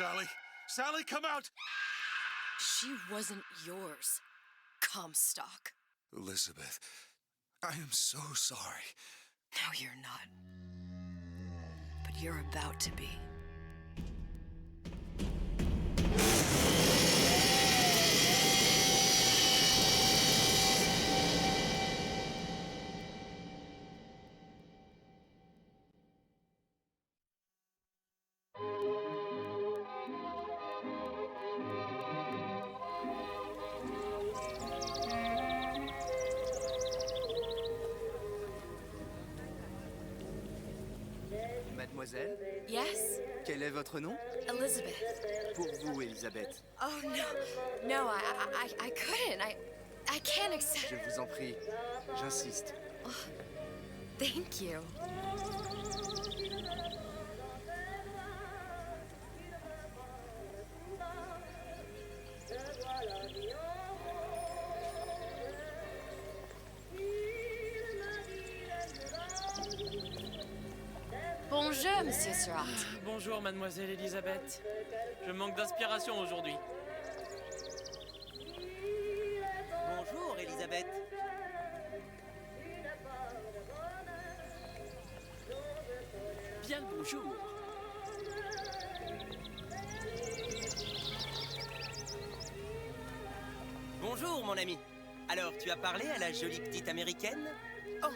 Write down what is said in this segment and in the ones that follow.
Sally. Sally, come out! She wasn't yours, Comstock. Elizabeth, I am so sorry. No, you're not. But you're about to be. Mademoiselle, Yes? quel est votre nom? Elizabeth. Pour vous, Elisabeth. Oh, no. No, I couldn't. I can't accept... Je vous en prie, j'insiste. Thank you. Bonjour, Monsieur Surratt. Bonjour, mademoiselle Elisabeth. Je manque d'inspiration aujourd'hui. Bonjour, Elisabeth. Bien le bonjour. Bonjour, mon ami. Alors, tu as parlé à la jolie petite américaine? Oh,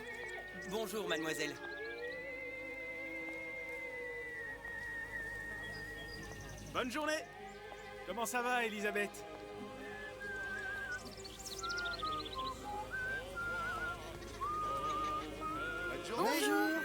bonjour, mademoiselle. Bonne journée! Comment ça va, Elisabeth? Bonne journée. Bonjour.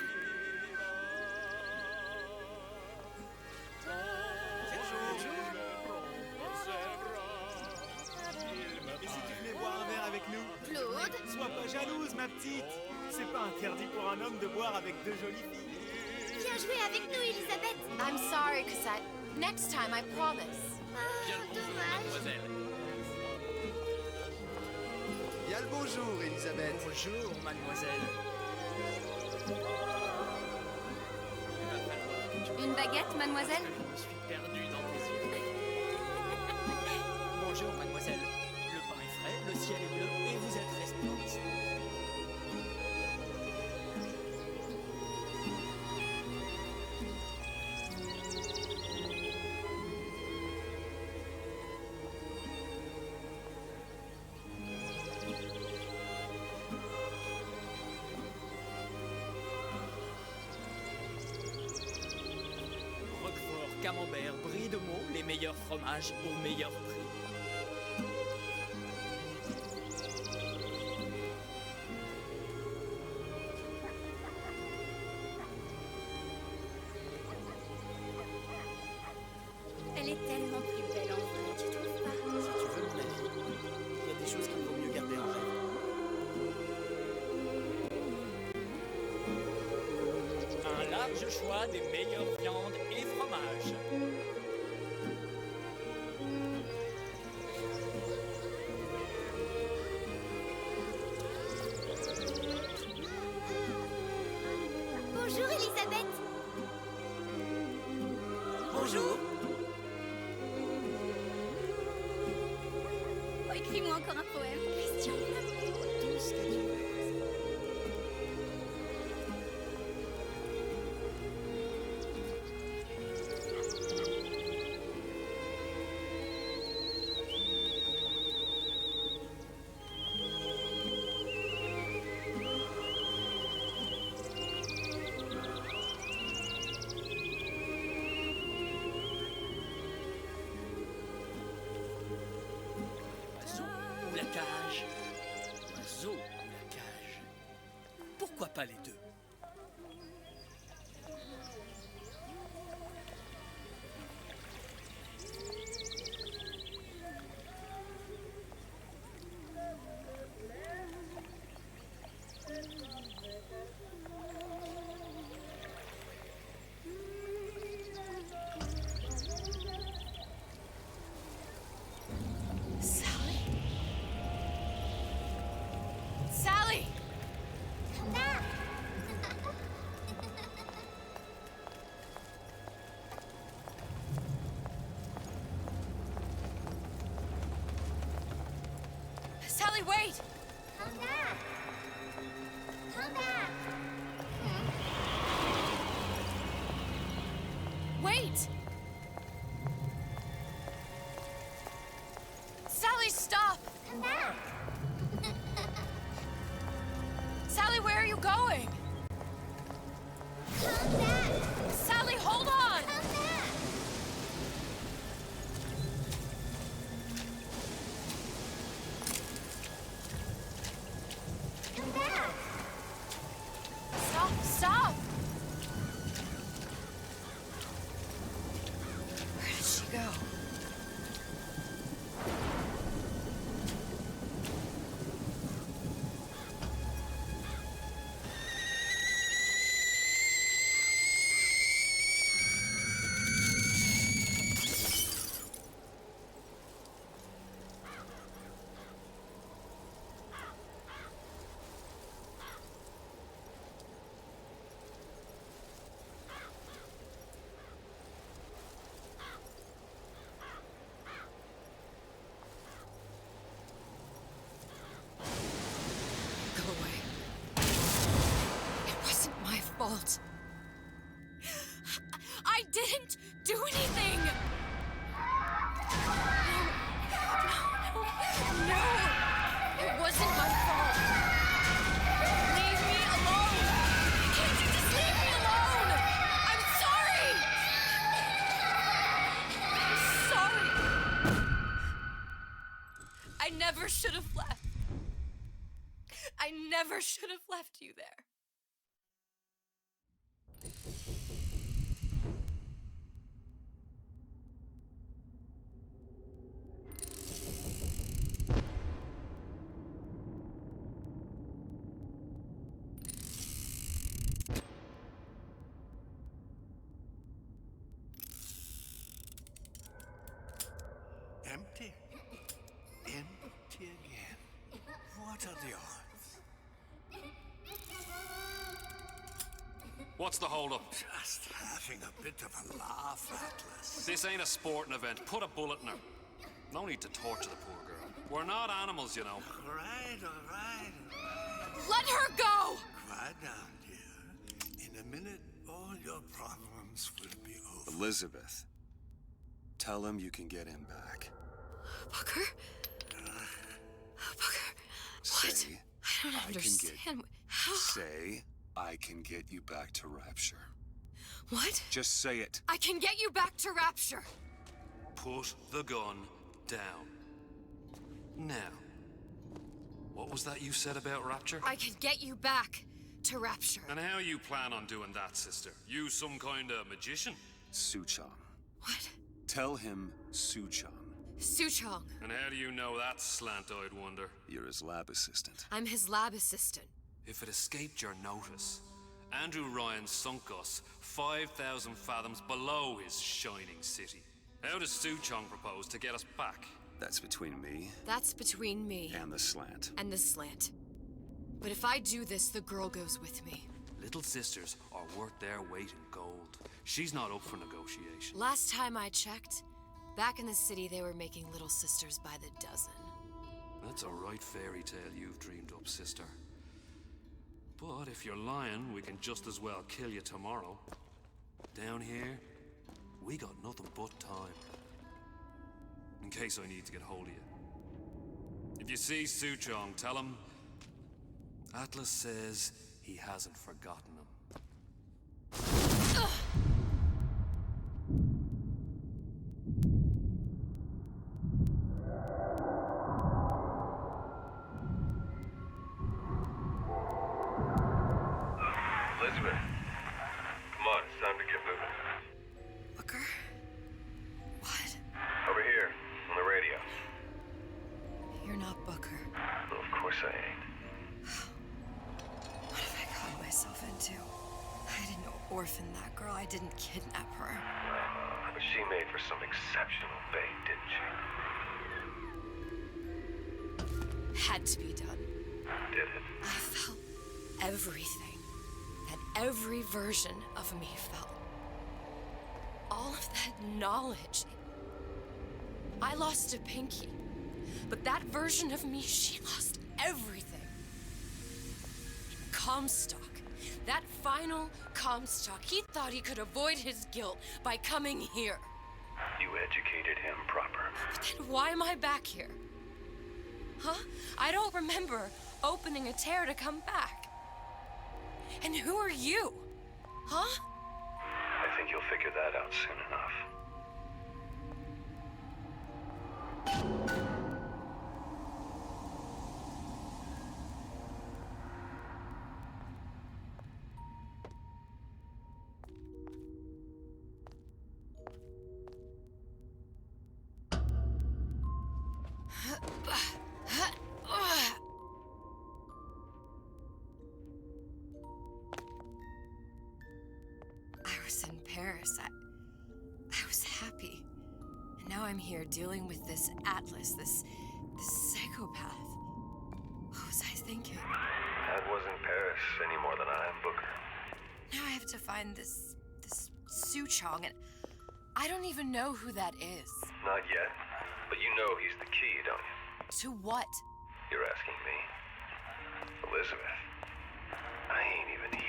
Et si tu venais boire un verre avec nous? Claude? Sois pas jalouse, ma petite! C'est pas interdit pour un homme de boire avec deux jolies filles. Viens jouer avec nous, Elisabeth. I'm sorry, Cassette. Next time, I promise. Bien le bonjour, dommage. mademoiselle. Bien le bonjour, Elisabeth. Bonjour, mademoiselle. Une baguette, mademoiselle? Je me suis perdu dans tes yeux. Bonjour, mademoiselle. Le pain est frais, le ciel est bleu et vous êtes resplendissante. Roquefort, camembert, brie de Meaux, les meilleurs fromages au meilleur prix. Elle est tellement plus belle en vrai, tu trouves pas? Si tu veux mon avis, il y a des choses qu'il vaut mieux garder en rêve. Un large choix des meilleures viandes et fromages. Bonjour, Elisabeth. Bonjour. Oh, écris-moi encore un poème, Christian. Tout ce que tu veux. Oiseau ou la cage? Oiseau ou la cage? Pourquoi pas les deux? Sally? Sally! Là! Come back! Come back! Wait! Sally, stop! Come back! Sally, where are you going? Come back! Sally, hold on! Come back! Come back! Stop, stop! Where did she go? Go away. It wasn't my fault. I didn't do anything! No! It wasn't my fault! Leave me alone! Can't you just leave me alone? I'm sorry! I'm sorry! I never should have left. I never should have left you there. Empty? Empty again. What are the odds? What's the holdup? Just having a bit of a laugh, Atlas. This ain't a sporting event. Put a bullet in her. No need to torture the poor girl. We're not animals, you know. All right. Let her go! Quiet down, dear. In a minute, all your problems will be over. Elizabeth, tell him you can get him back. Booker? Booker, what? Say, I don't understand. How? Say, I can get you back to Rapture. What? Just say it. I can get you back to Rapture. Put the gun down. Now, what was that you said about Rapture? I can get you back to Rapture. And how you plan on doing that, sister? You some kind of magician? Suchong. What? Tell him Suchong. Suchong. And how do you know that, slant-eyed wonder? You're his lab assistant. I'm his lab assistant. If it escaped your notice, Andrew Ryan sunk us 5,000 fathoms below his shining city. How does Suchong propose to get us back? That's between me That's between me and the slant. and the slant. But if I do this, the girl goes with me. Little sisters are worth their weight in gold. She's not up for negotiation. Last time I checked, back in the city they were making little sisters by the dozen. That's a right fairy tale you've dreamed up, sister. But if you're lying, we can just as well kill you tomorrow. Down here, we got nothing but time. In case I need to get hold of you. If you see Suchong, tell him Atlas says he hasn't forgotten him. Elizabeth, come on, it's time to get moving. Booker? What? Over here, on the radio. You're not Booker. Well, of course I ain't. What have I gotten myself into? I didn't orphan that girl. I didn't kidnap her. But she made for some exceptional bait, didn't she? Had to be done. Did it? I felt everything that every version of me felt. All of that knowledge. I lost a pinky, but that version of me, she lost everything. Comstock. That final Comstock. He thought he could avoid his guilt by coming here. You educated him proper. But then why am I back here? Huh? I don't remember opening a tear to come back. And who are you? Huh? I think you'll figure that out soon enough. I was in Paris. I was happy. And now I'm here dealing with this Atlas, this psychopath. What was I thinking? That wasn't Paris any more than I am Booker. Now I have to find this Suchong, and I don't even know who that is. Not yet, but you know he's the key, don't you? To what? You're asking me. Elizabeth, I ain't even here.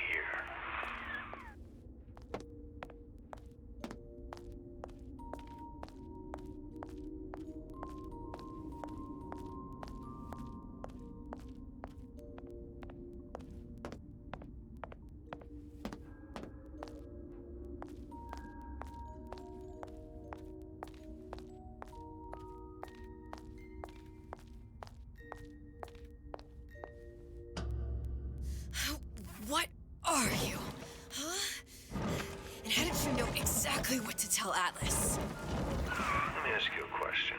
What are you? Huh? And how did you know exactly what to tell Atlas? Let me ask you a question.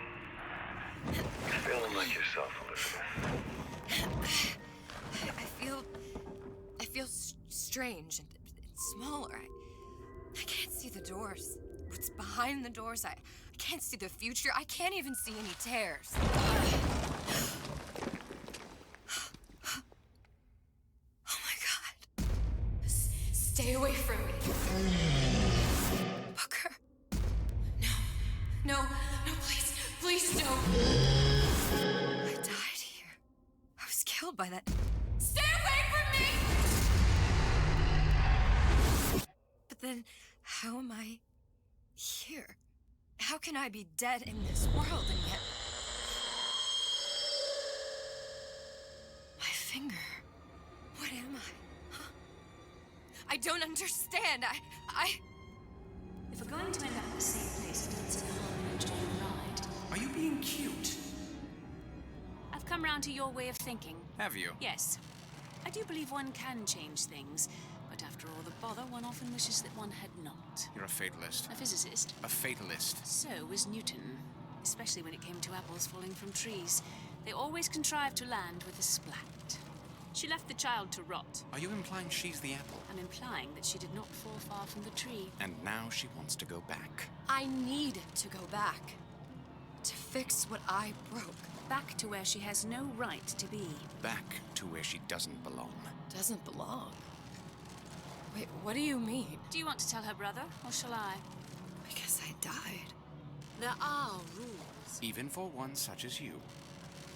Feeling like yourself, Elizabeth? I feel strange and smaller. I can't see the doors. What's behind the doors? I can't see the future. I can't even see any tears. Stay away from me. Booker. No, please don't. I died here. I was killed by that. Stay away from me! But then, how am I here? How can I be dead in this world and yet... My finger. What am I? I don't understand. If we're going to end up at the same place, then it's in the harm and enjoy the ride. Are you being cute? I've come round to your way of thinking. Have you? Yes. I do believe one can change things, but after all the bother, one often wishes that one had not. You're a fatalist. A physicist. A fatalist. So was Newton, especially when it came to apples falling from trees. They always contrived to land with a splat. She left the child to rot. Are you implying she's the apple? I'm implying that she did not fall far from the tree. And now she wants to go back. I need to go back. To fix what I broke. Back to where she has no right to be. Back to where she doesn't belong. Doesn't belong? Wait, what do you mean? Do you want to tell her brother, or shall I? Because I died. There are rules. Even for one such as you.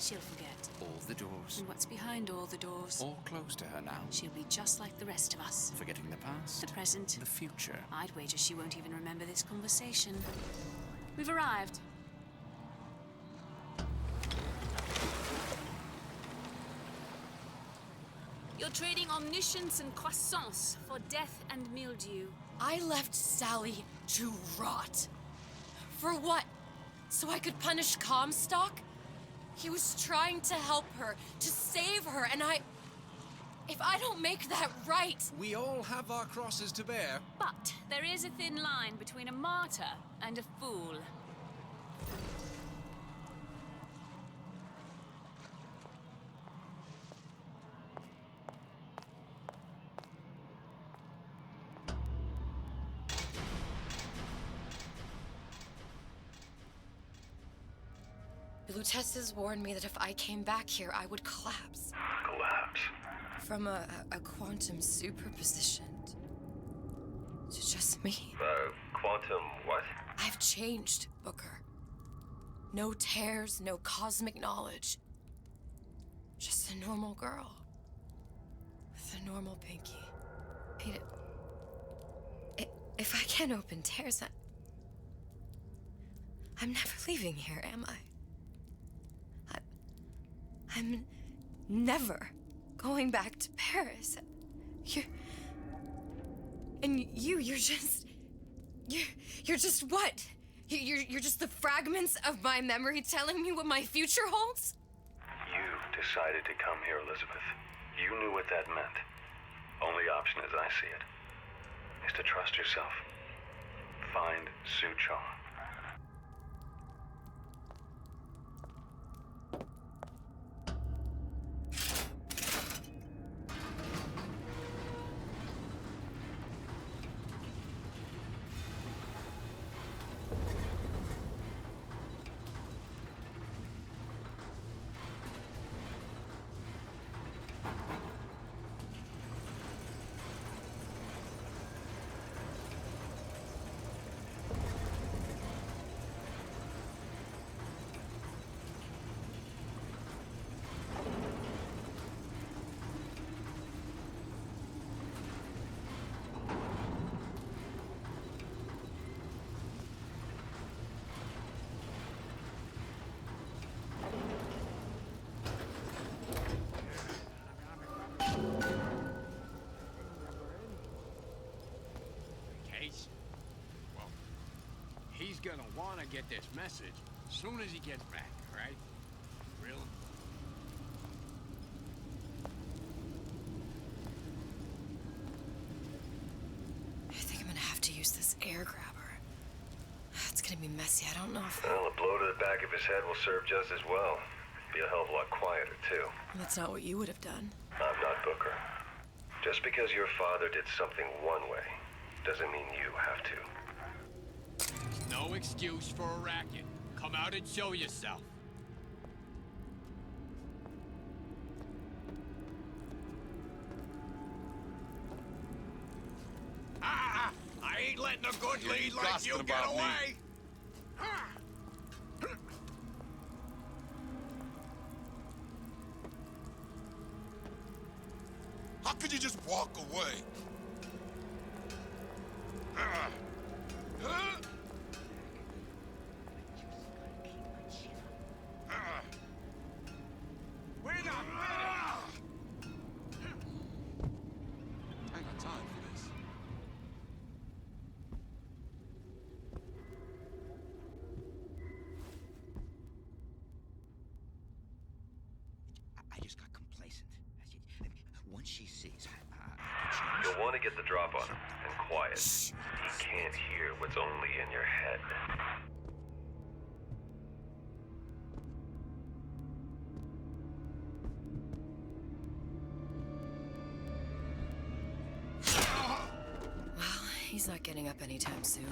She'll forget. All the doors. And what's behind all the doors? All closed to her now. She'll be just like the rest of us. Forgetting the past. The present. The future. I'd wager she won't even remember this conversation. We've arrived. You're trading omniscience and croissance for death and mildew. I left Sally to rot. For what? So I could punish Comstock? He was trying to help her, to save her, and if I don't make that right... We all have our crosses to bear. But there is a thin line between a martyr and a fool. The Lutesses warned me that if I came back here, I would collapse. Collapse? From a quantum superposition to just me. Quantum what? I've changed, Booker. No tears, no cosmic knowledge. Just a normal girl. With a normal pinky. Peter, if I can't open tears, I'm never leaving here, am I? I'm never going back to Paris. You're just what? You're just the fragments of my memory telling me what my future holds? You decided to come here, Elizabeth. You knew what that meant. Only option, as I see it, is to trust yourself. Find Suchong. He's gonna wanna get this message as soon as he gets back, right? Really? I think I'm gonna have to use this air grabber. It's gonna be messy. I don't know if... Well, a blow to the back of his head will serve just as well. Be a hell of a lot quieter, too. That's not what you would have done. I'm not Booker. Just because your father did something one way, doesn't mean you have to. There's no excuse for a racket. Come out and show yourself. I ain't letting a good lead like you get away! How could you just walk away? We're not I ain't got time for this. I just got complacent. Once she sees, You'll want to get the drop on him, and quiet. He can't hear what's only in your head. Well, he's not getting up anytime soon.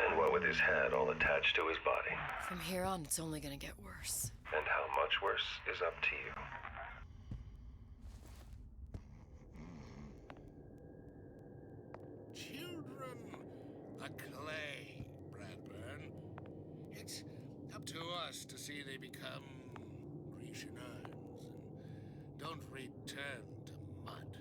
And what with his head all attached to his body. From here on, it's only gonna get worse. And how much worse is up to you. Children, a clay, Bradburn. It's up to us to see they become Grecian urns and don't return to mud.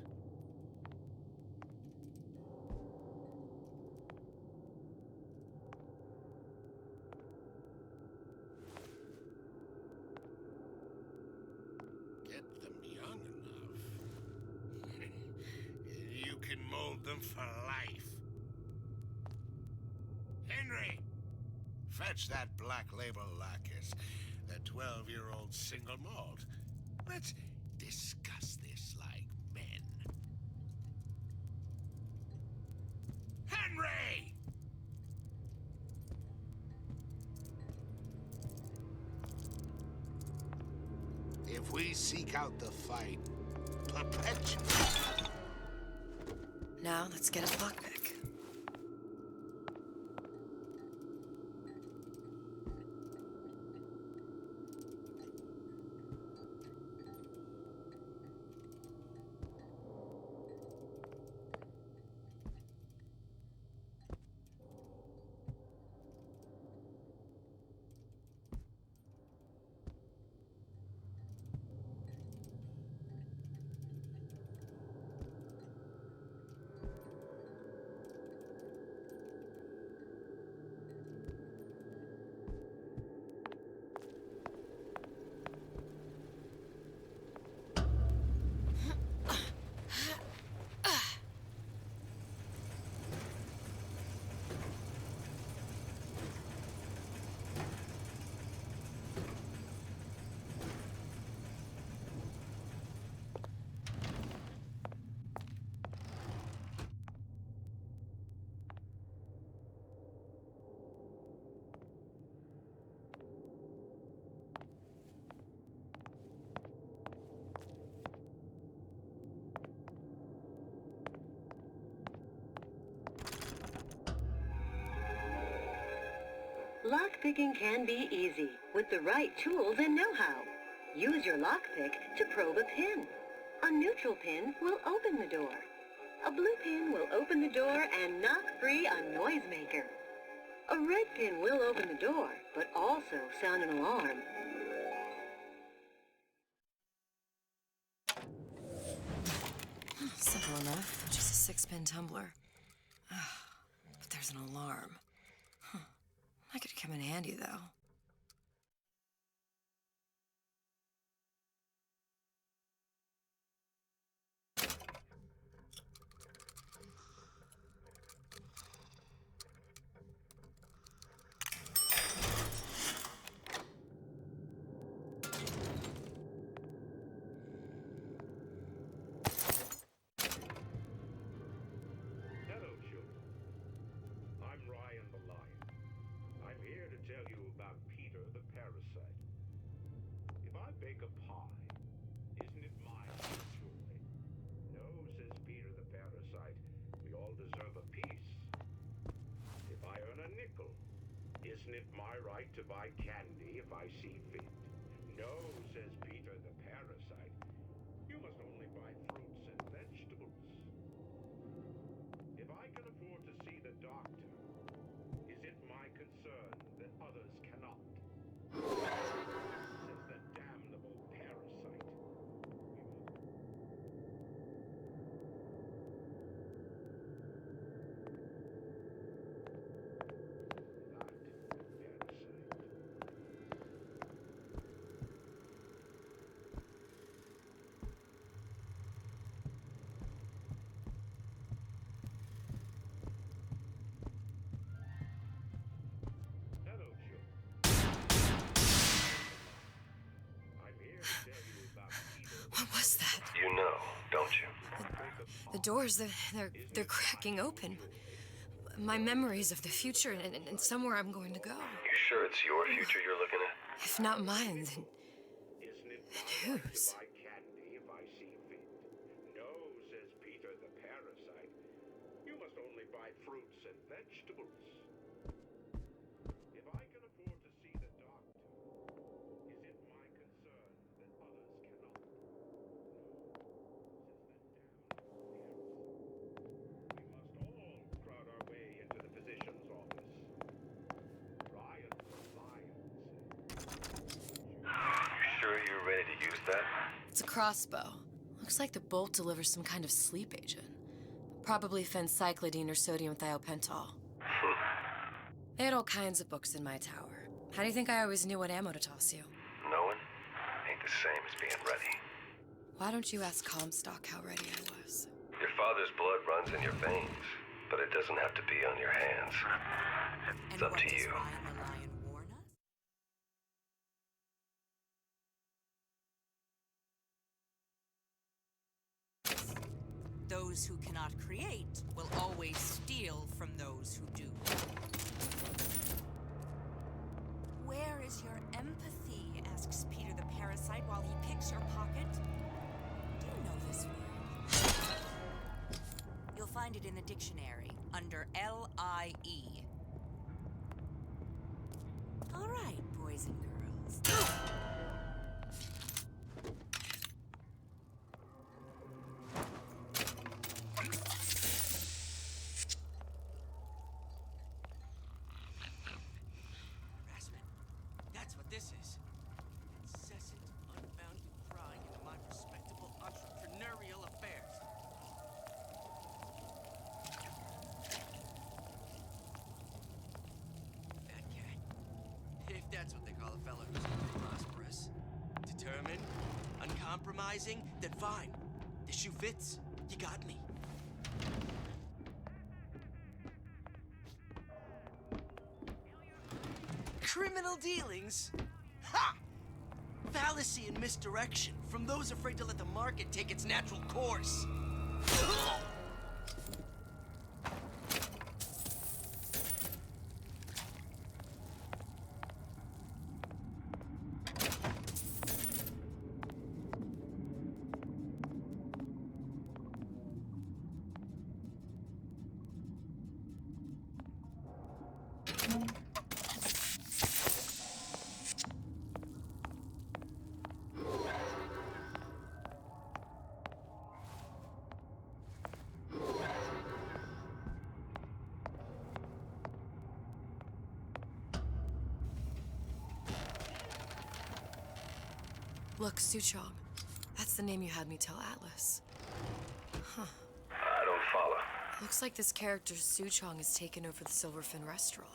Get them young enough. You can mold them for life. Henry! Fetch that Black Label Lacus, that 12-year-old single malt. Let's discuss this like men. Henry! If we seek out the fight, perpetually. Now, let's get a lockpick. Lockpicking can be easy with the right tools and know-how. Use your lockpick to probe a pin. A neutral pin will open the door. A blue pin will open the door and knock free a noisemaker. A red pin will open the door, but also sound an alarm. Simple enough, just a 6-pin tumbler. But there's an alarm. That could come in handy, though. Hello, children. I'm Ryan the Lion. I'm here to tell you about Peter the Parasite. If I bake a pie, isn't it mine to enjoy? No, says Peter the Parasite. We all deserve a piece. If I earn a nickel, isn't it my right to buy candy if I see fit? No, says Peter the Parasite. You must only buy fruits and vegetables. If I can afford to see the doctor, is it my concern that others cannot? Says the damnable parasite. Hello, children. I'm here to tell you about Peter. What was that? You know, don't you? The doors, they're cracking open. My memories of the future and somewhere I'm going to go. You sure it's your future you're looking at? If not mine, then Isn't it whose? buy candy if I see fit? No, says Peter the Parasite. You must only buy fruits and vegetables. If I can afford to see the doctor, is it my concern that others cannot? No, says the damnable parasite. We must all crowd our way into the physician's office. Ryan the Lion You sure you're ready to use that? It's a crossbow. Looks like the bolt delivers some kind of sleep agent. Probably phencyclidine or sodium thiopental. They had all kinds of books in my tower. How do you think I always knew what ammo to toss you? Knowing ain't the same as being ready. Why don't you ask Comstock how ready I was? Your father's blood runs in your veins, but it doesn't have to be on your hands. It's up to you. Those who cannot create will always steal from those who do. Where is your empathy? Asks Peter the Parasite while he picks your pocket. Do you know this word? You'll find it in the dictionary under L-I-E. All right, boys and girls. Harassment. That's what this is. Incessant, unbounded prying into my respectable entrepreneurial affairs. Fat cat. If that's what they call a fella who's prosperous. Determined, uncompromising, then fine. The shoe fits. You got me. Criminal dealings? Ha! Fallacy and misdirection from those afraid to let the market take its natural course. Look, Suchong. That's the name you had me tell Atlas. Huh. I don't follow. Looks like this character Suchong has taken over the Silverfin restaurant.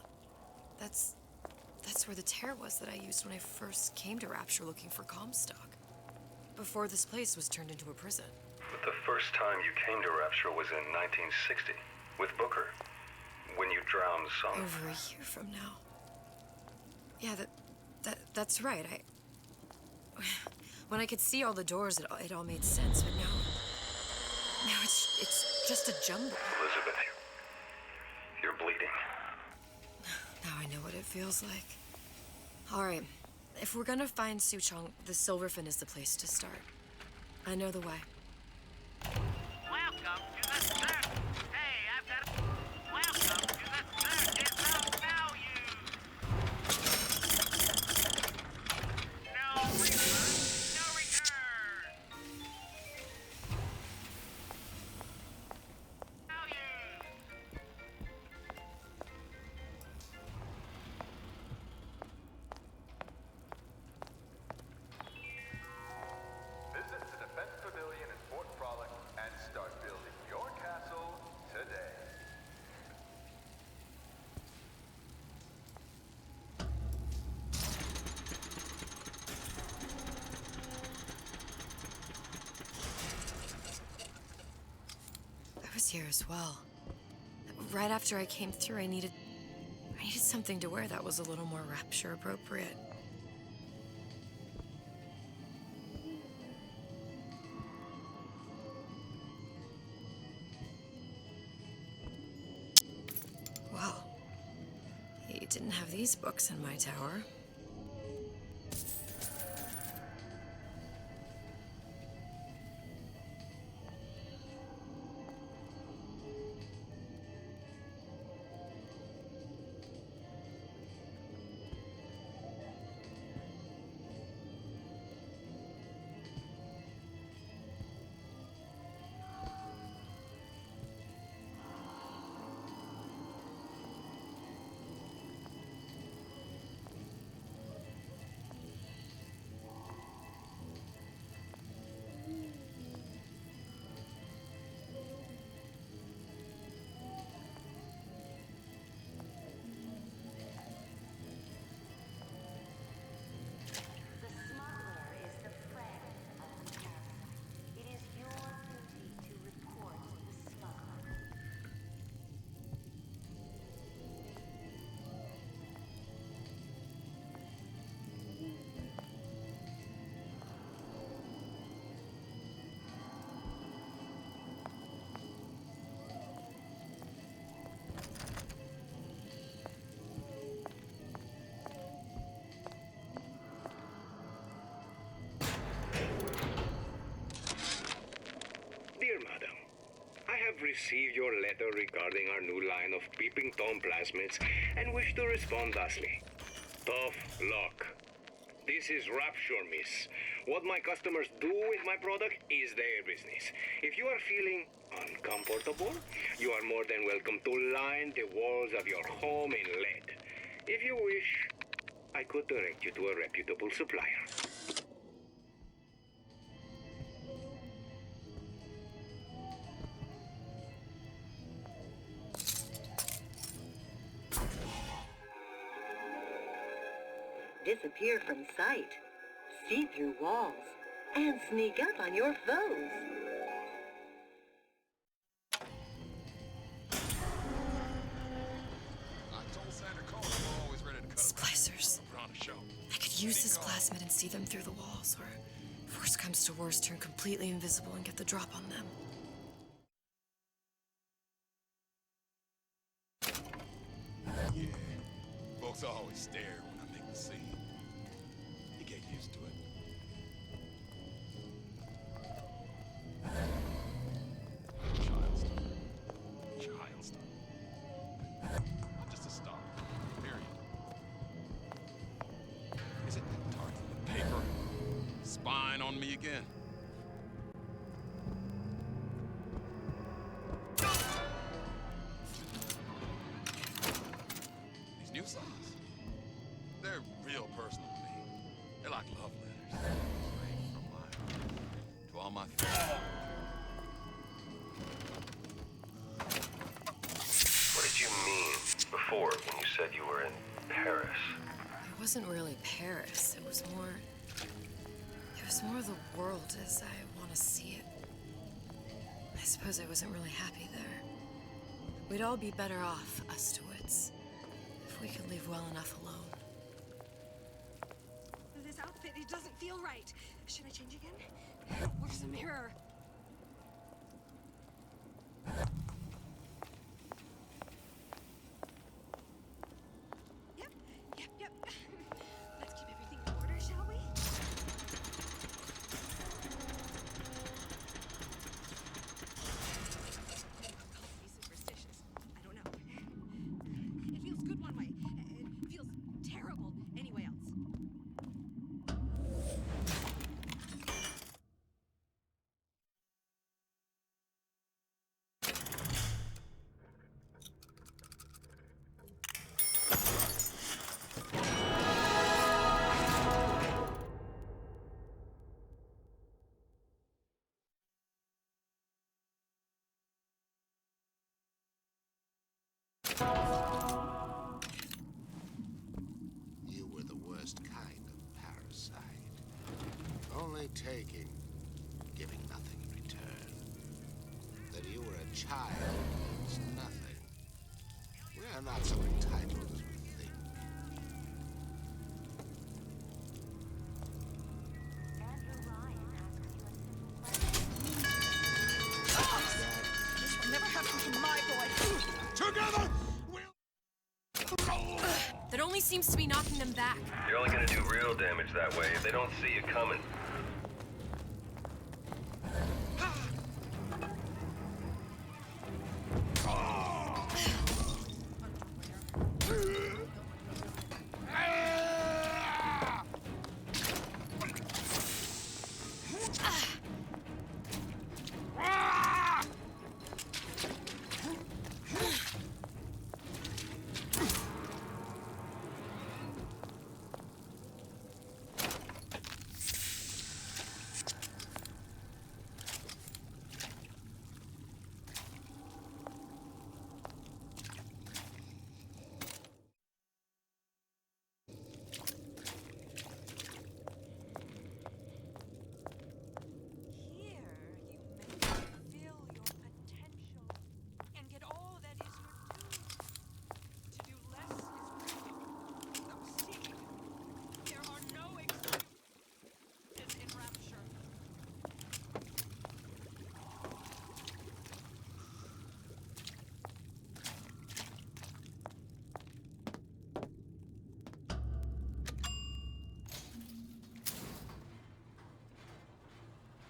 That's where the tear was that I used when I first came to Rapture looking for Comstock. Before this place was turned into a prison. But the first time you came to Rapture was in 1960, with Booker, when you drowned some... Over a year from now. Yeah, that's right. When I could see all the doors, it all made sense, but now it's just a jumble. Elizabeth, you're bleeding. Now I know what it feels like. All right, if we're gonna find Suchong, the Silverfin is the place to start. I know the way. Welcome to the search. Hey, I've got a... Welcome to the search. It's of value. No refund, no return. Values. Visit the Defense Pavilion in Fort Frolic and start building your castle today. I was here as well. Right after I came through, I needed something to wear that was a little more Rapture appropriate. Well, you didn't have these books in my tower. Dear Madam, I have received your letter regarding our new line of peeping Tom plasmids and wish to respond thusly. Tough luck. This is Rapture, miss. What my customers do with my product is their business. If you are feeling uncomfortable, you are more than welcome to line the walls of your home in lead. If you wish, I could direct you to a reputable supplier. Disappear from sight, see through walls, and sneak up on your foes. Splicers. I could use this plasmid and see them through the walls, or if worst comes to worst, turn completely invisible and get the drop on them. Yeah, folks always stare when I make the scene. You get used to it. Child star. Child star. I'm just a star. Period. Is it that tart from the paper? Spying on me again. These new songs, they're real personal to me. They're like love letters. my phone. What did you mean before when you said you were in Paris? It wasn't really Paris. It was more of the world as I want to see it. I suppose I wasn't really happy there. We'd all be better off, us Stewarts, if we could leave well enough alone. This outfit, it doesn't feel right. Should I change again? Where's the mirror? Yep. Let's keep everything in order, shall we? Be superstitious. I don't know. It feels good one way. It feels terrible anyway else. You were the worst kind of parasite. Only taking, giving nothing in return. That you were a child means nothing. We are not so entitled as we think. This will never happen to my boy. Together! That only seems to be knocking them back. You're only gonna do real damage that way if they don't see you coming.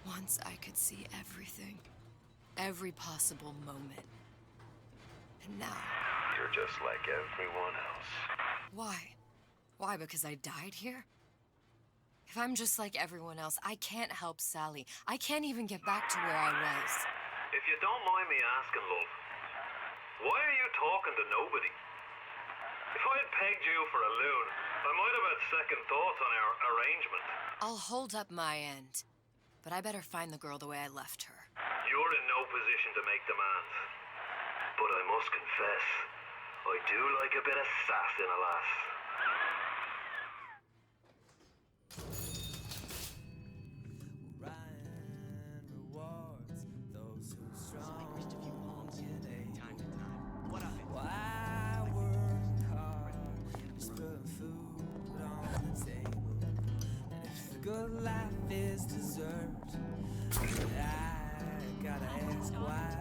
Once I could see everything. Every possible moment. And now... You're just like everyone else. Why? Why, because I died here? If I'm just like everyone else, I can't help Sally. I can't even get back to where I was. If you don't mind me asking, love, why are you talking to nobody? If I had pegged you for a loon, I might have had second thoughts on our arrangement. I'll hold up my end. But I better find the girl the way I left her. You're in no position to make demands. But I must confess, I do like a bit of sass in a lass. Good life is deserved. I gotta ask why.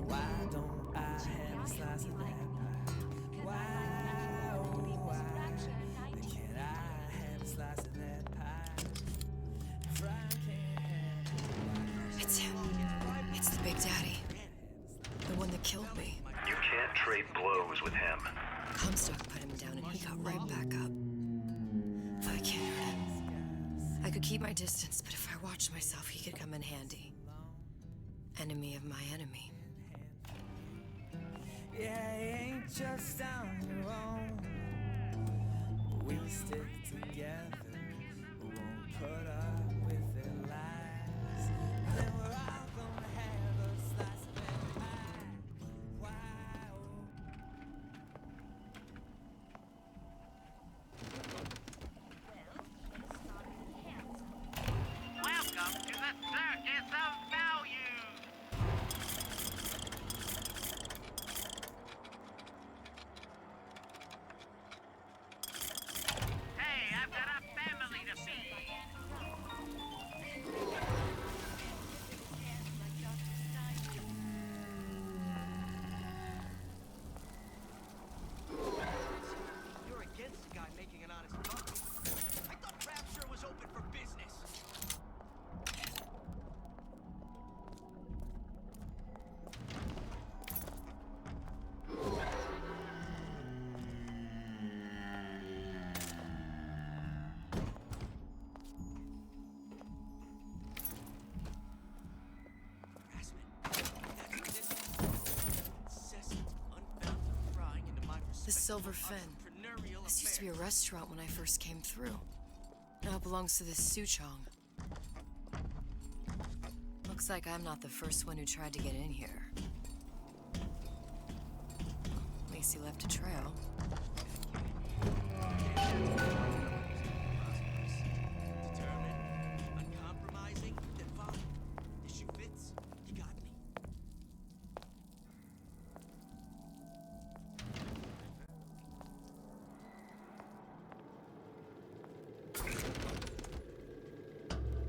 Why don't I have a slice of that pie? Why, oh why can't I have a slice of that pie? It's him. It's the Big Daddy. The one that killed me. You can't trade blows with him. Comstock put him down and he got right back up. I can't hurt him. I could keep my distance, but if I watched myself, he could come in handy. Enemy of my enemy. Yeah, it ain't just on your own. We stick together. We won't put up with their lies. Silver Fin. This used to be a restaurant when I first came through. Now it belongs to this Suchong. Looks like I'm not the first one who tried to get in here. At least he left a trail. Determined, uncompromising, then fine. The shoe fits. You got me.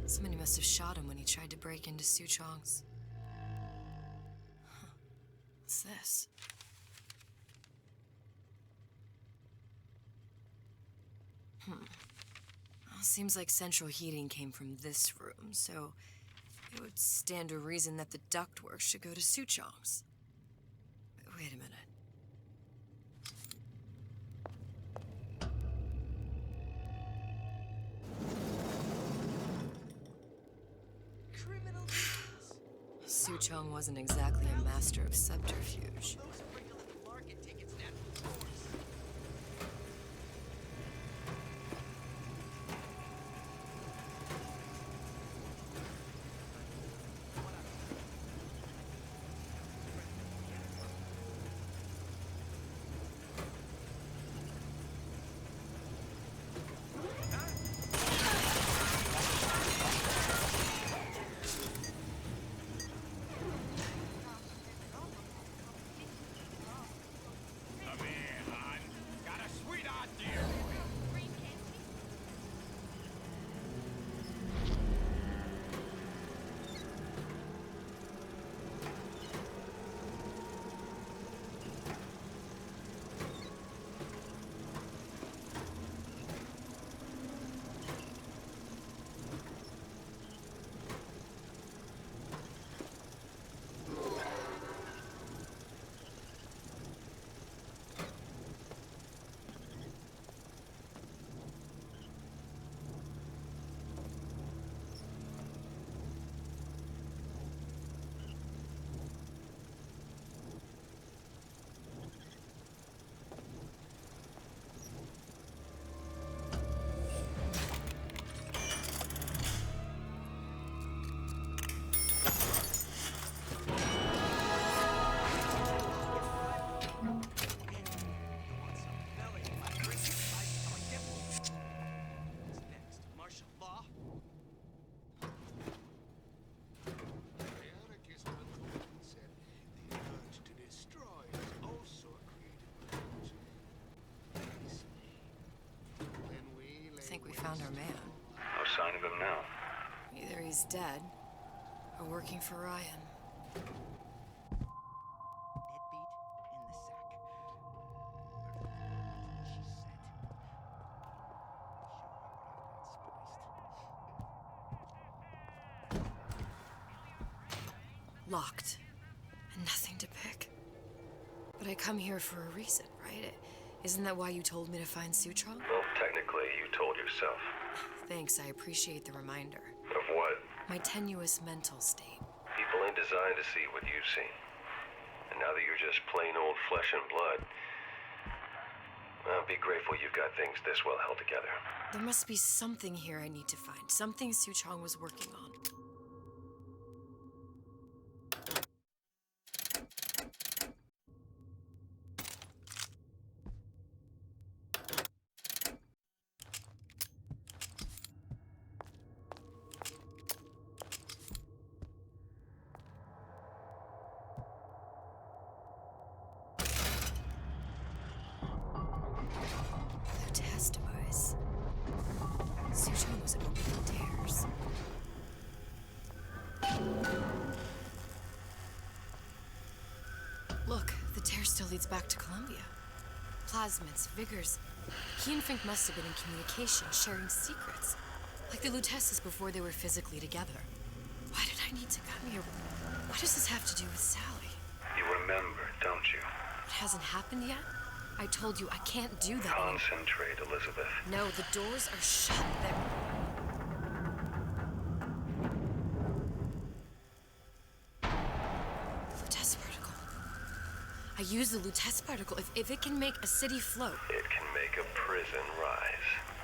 Somebody must have shot him when he tried to break into Suchong's. Huh. What's this? Well, seems like central heating came from this room, so it would stand to reason that the ductwork should go to Suchong's. Wait a minute. Suchong wasn't exactly a master of subterfuge. I think we found our man. No sign of him now. Either he's dead, or working for Ryan. Locked. And nothing to pick. But I come here for a reason, right? Isn't that why you told me to find Suchong? Well, technically, you told yourself. Thanks, I appreciate the reminder. Of what? My tenuous mental state. People ain't designed to see what you've seen. And now that you're just plain old flesh and blood, well, be grateful you've got things this well held together. There must be something here I need to find. Something Suchong was working on. Suchong was opening the tears. Look, the tear still leads back to Columbia. Plasmids, vigors. He and Fink must have been in communication, sharing secrets. Like the Lutesses before they were physically together. Why did I need to come here? What does this have to do with Sally? You remember, don't you? It hasn't happened yet? I told you I can't do that. Concentrate, Elizabeth. No, the doors are shut. The test protocol. I use the Lutece particle. If it can make a city float. It can make a prison rise.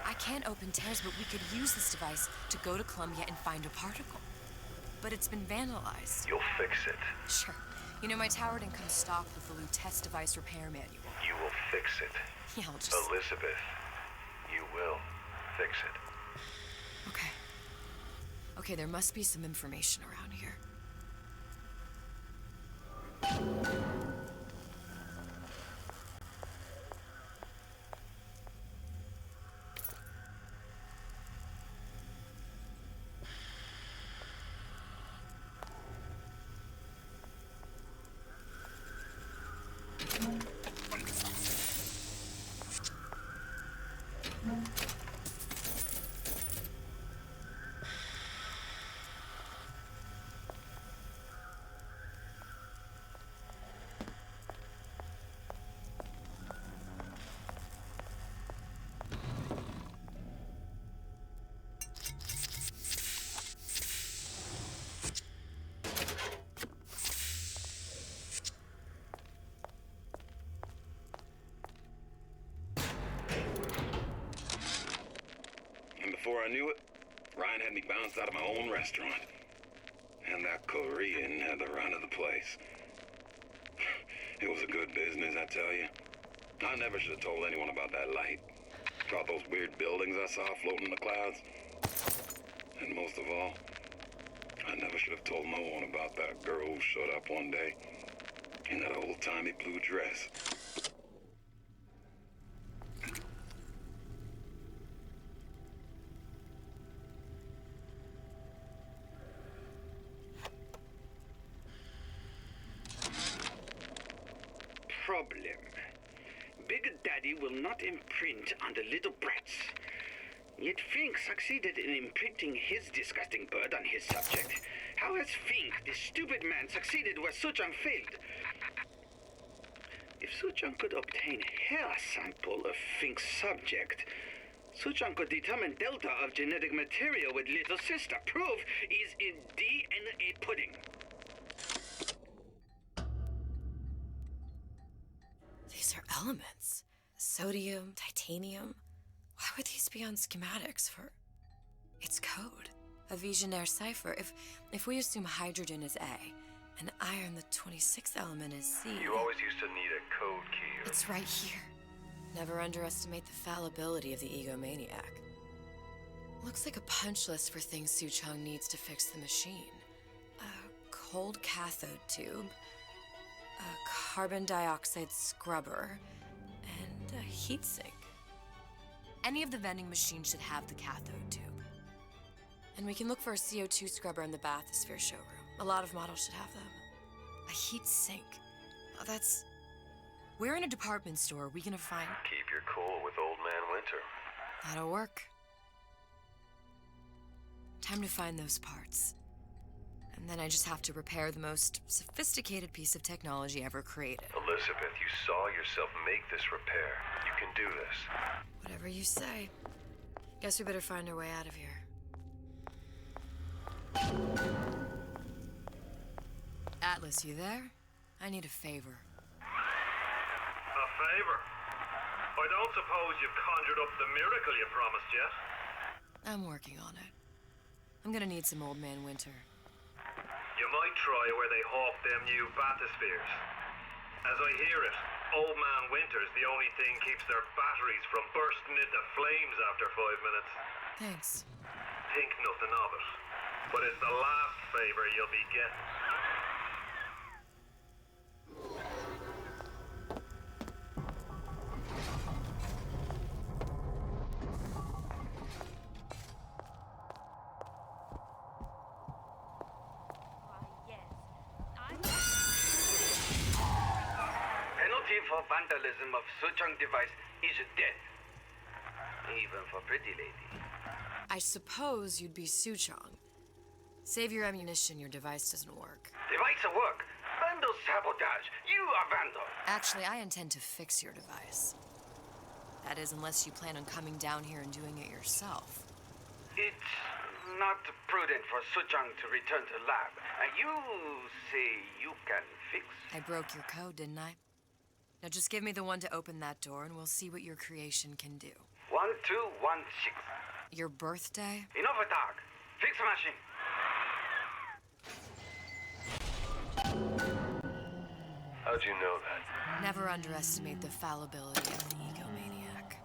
I can't open tears, but we could use this device to go to Columbia and find a particle. But it's been vandalized. You'll fix it. Sure. You know, my tower didn't come stocked with the Lutece device repair manual. You will fix it. Yeah, I'll just... Elizabeth, you will fix it. Okay. Okay, there must be some information around here. Before I knew it, Ryan had me bounced out of my own restaurant. And that Korean had the run of the place. It was a good business, I tell you. I never should have told anyone about that light. About those weird buildings I saw floating in the clouds. And most of all, I never should have told no one about that girl who showed up one day in that old-timey blue dress. Problem. Big Daddy will not imprint on the little brats. Yet Fink succeeded in imprinting his disgusting bird on his subject. How has Fink, this stupid man, succeeded where Suchong failed? If Suchong could obtain hair sample of Fink's subject, Suchong could determine delta of genetic material with little sister. Proof is in DNA pudding. These are elements. Sodium, titanium. Why would these be on schematics for... It's code. A Visionaire cipher. If we assume hydrogen is A, and iron, the 26th element, is C... You always used to need a code key. It's right here. Never underestimate the fallibility of the egomaniac. Looks like a punch list for things Suchong needs to fix the machine. A cold cathode tube, a carbon dioxide scrubber, and a heatsink. Any of the vending machines should have the cathode tube. And we can look for a CO2 scrubber in the bathysphere showroom. A lot of models should have them. A heat sink. Oh, that's... Where in a department store are we gonna find... Keep your cool with Old Man Winter. That'll work. Time to find those parts. And then I just have to repair the most sophisticated piece of technology ever created. Elizabeth, you saw yourself make this repair. You can do this. Whatever you say. Guess we better find our way out of here. Atlas, you there? I need a favor. A favor? I don't suppose you've conjured up the miracle you promised yet? I'm working on it. I'm gonna need some Old Man Winter. You might try where they hawk them new bathyspheres. As I hear it, Old Man Winter's the only thing keeps their batteries from bursting into flames after 5 minutes. Thanks. Think nothing of it. But it's the last favor you'll be getting. Penalty for vandalism of Suchong device is death. Even for pretty lady. I suppose you'd be Suchong. Save your ammunition, your device doesn't work. Device at work. Vandal sabotage. You are vandal. Actually, I intend to fix your device. That is, unless you plan on coming down here and doing it yourself. It's not prudent for Suchong to return to lab. And you say you can fix? I broke your code, didn't I? Now just give me the one to open that door and we'll see what your creation can do. 1216. Your birthday? Innovatag. Fix machine. How'd you know that? Never underestimate the fallibility of the egomaniac.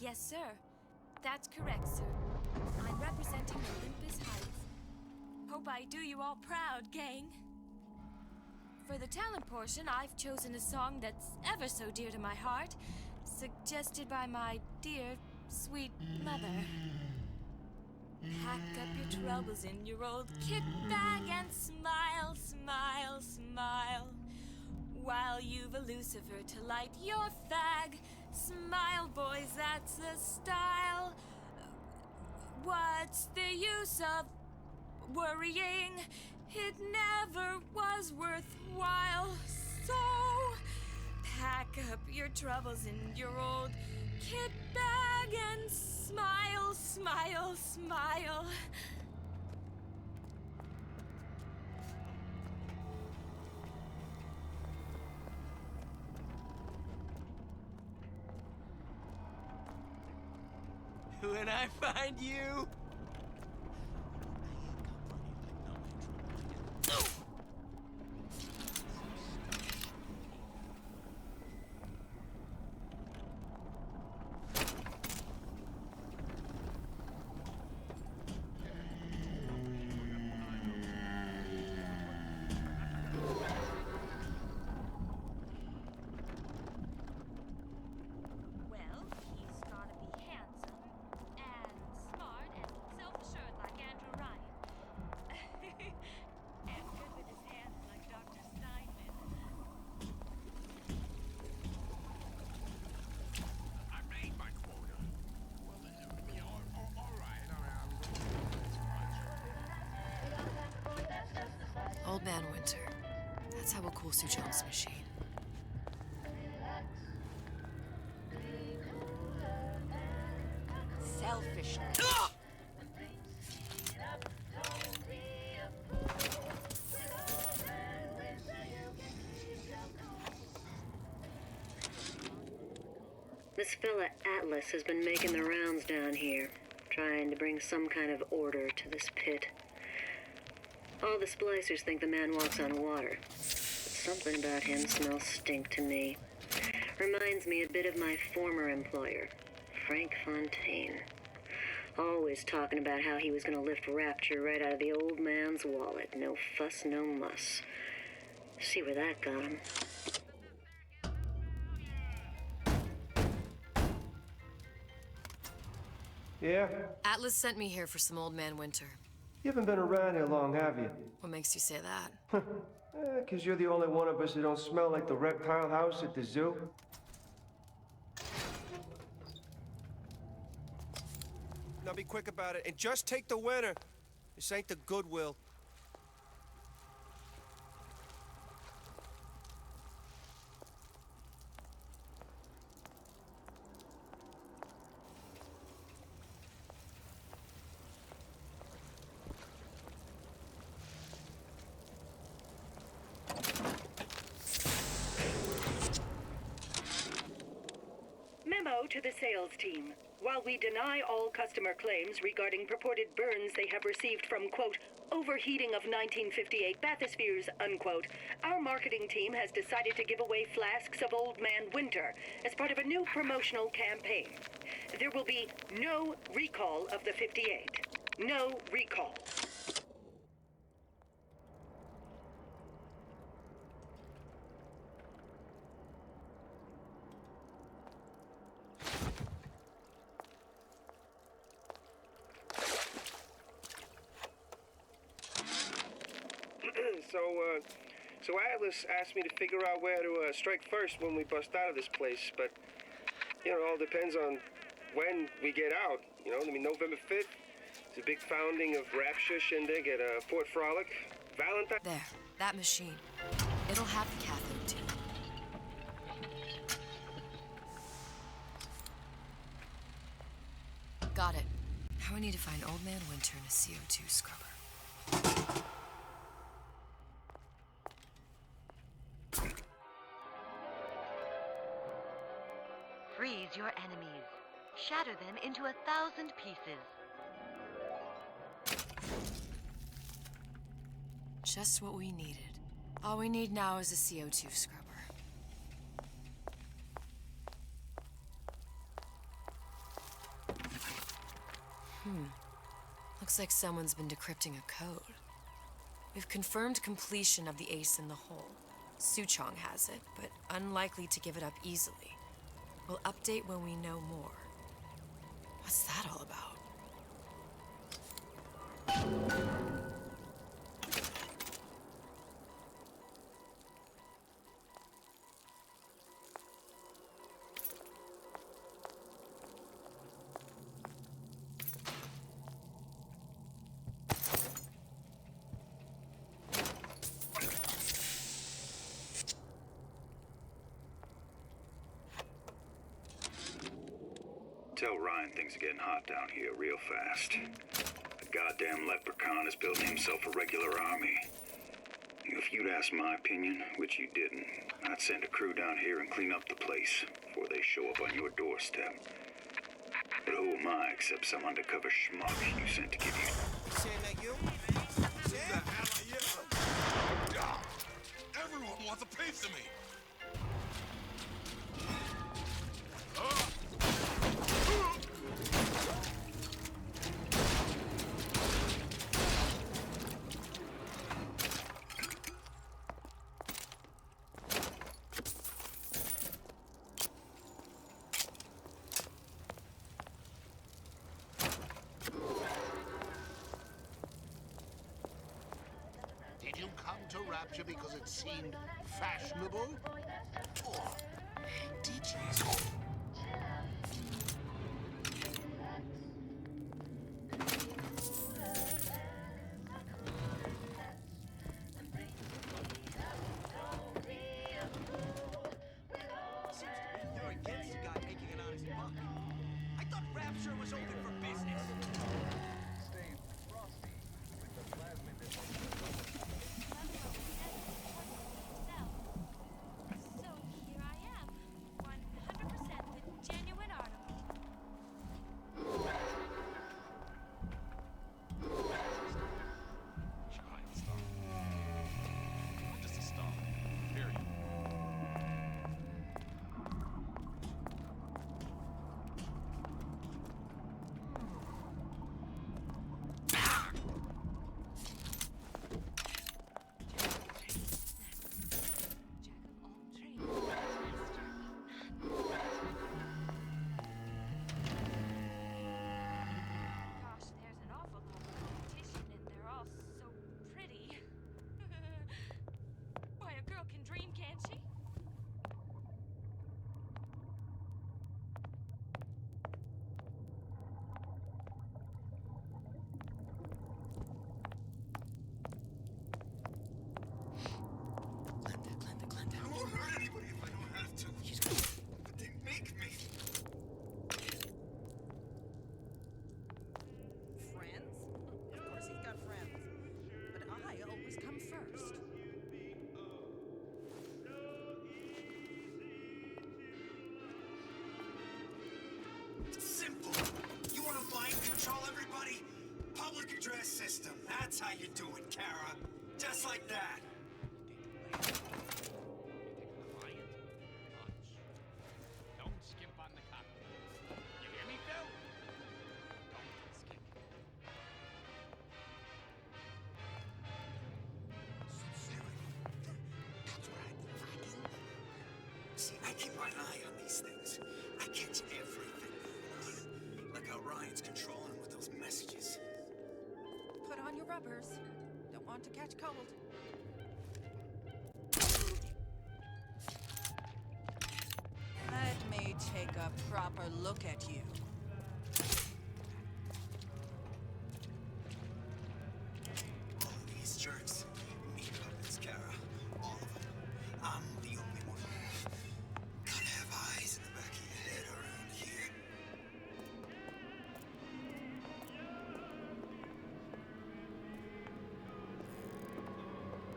Yes, sir. That's correct, sir. I'm representing Olympus Heights. Hope I do you all proud, gang. For the talent portion, I've chosen a song that's ever so dear to my heart, suggested by my dear, sweet mother. Pack up your troubles in your old kit bag and smile, smile, smile. While you've a Lucifer to light your fag. Smile, boys, that's the style. What's the use of worrying? It never was worthwhile. So, pack up your troubles in your old kit bag and smile, smile, smile. When I find you... Well, he's gotta be handsome and smart and self-assured like Andrew Ryan. And good with his hands like Dr. Steinman. I made my quota. Well, you know, all right. Old Man Winter. That's how we'll cool Suchong's machine. Selfishness. This fella Atlas has been making the rounds down here, trying to bring some kind of order to this pit. All the splicers think the man walks on water. But something about him smells stink to me. Reminds me a bit of my former employer, Frank Fontaine. Always talking about how he was going to lift Rapture right out of the old man's wallet. No fuss, no muss. See where that got him. Yeah? Atlas sent me here for some Old Man Winter. You haven't been around here long, have you? What makes you say that? 'Cause you're the only one of us who don't smell like the reptile house at the zoo. Now be quick about it, and just take the winner. This ain't the Goodwill. Memo to the sales team. While we deny all customer claims regarding purported burns they have received from, quote, overheating of 1958 bathyspheres, unquote, our marketing team has decided to give away flasks of Old Man Winter as part of a new promotional campaign. There will be no recall of the 58. No recall. So Atlas asked me to figure out where to strike first when we bust out of this place, but, you know, it all depends on when we get out, you know? I mean, November 5th, The big founding of Rapture Shindig at Fort Frolic. Valentine. There, that machine. It'll have the cathode too. Got it. Now we need to find Old Man Winter and a CO2 scrubber. Freeze your enemies. Shatter them into 1,000 pieces. Just what we needed. All we need now is a CO2 scrubber. Looks like someone's been decrypting a code. We've confirmed completion of the ace in the hole. Suchong has it, but unlikely to give it up easily. We'll update when we know more. What's that all about? Tell Ryan things are getting hot down here real fast. The goddamn leprechaun is building himself a regular army. If you'd asked my opinion, which you didn't, I'd send a crew down here and clean up the place before they show up on your doorstep. But who am I except some undercover schmuck you sent to give you... Saying that you? Who the hell are you? Everyone wants a piece of me. Did you come to Rapture because it seemed fashionable? Or did you? You're against a guy making an honest buck. I thought Rapture was open for business. Stay frosty with the plasmid So here I am, 100% the genuine article. Giant star. Just a star. Period. Gosh, there's an awful lot of competition and they're all so pretty. Why, a girl can dream, can't she? I won't hurt anybody if I don't have to. But they make me. Friends? Of course he's got friends. But I always come first. Simple. You want to mind control everybody? Public address system. That's how you do it, Kara. Just like that. Don't skimp on the cop. You hear me, Phil? Don't skimp. That's what I've been lacking. See, I keep my eye on these things. I catch everything going on. Like how Ryan's controlling with those messages. Put on your rubbers. Don't want to catch cold. Let me take a proper look at you.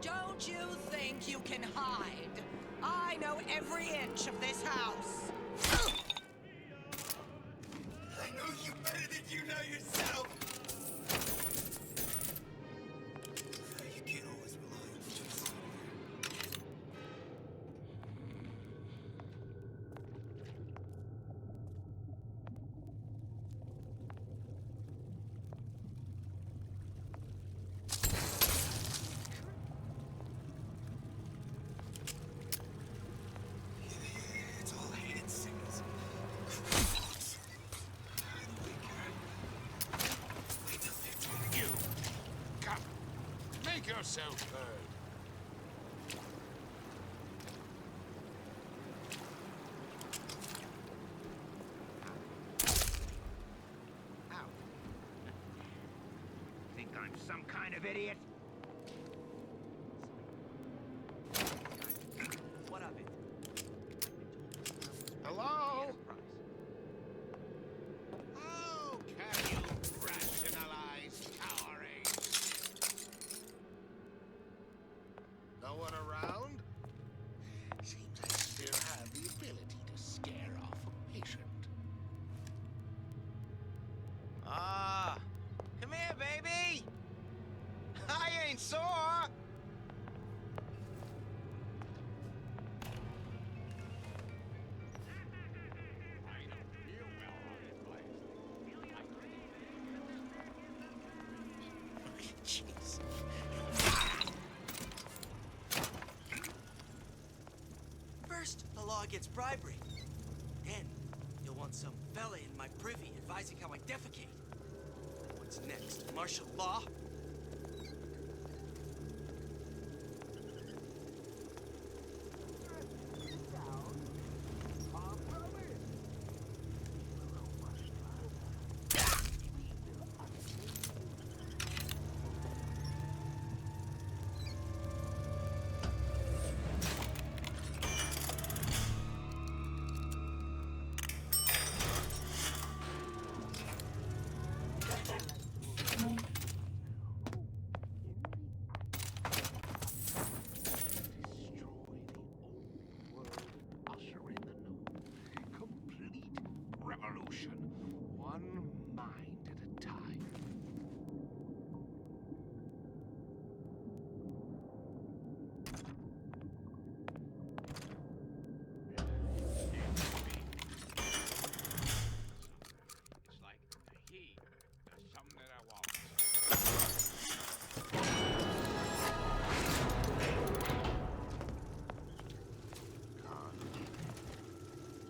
Don't you think you can hide? I know every inch of this house. I know you better than you know yourself. You can't always rely on Jason. It's all hand signals. You! Come! Make yourself heard. Ow. Think I'm some kind of idiot? What of it? Hello? How can you rationalize cowering? No one around? Seems I still have the ability to scare off a patient. Ah, come here, baby. I ain't sore. Jeez. First, the law gets bribery. Then, you'll want some fella in my privy advising how I defecate. What's next? Martial law? Revolution, one mind at a time. It's like the heat. There's something that I want.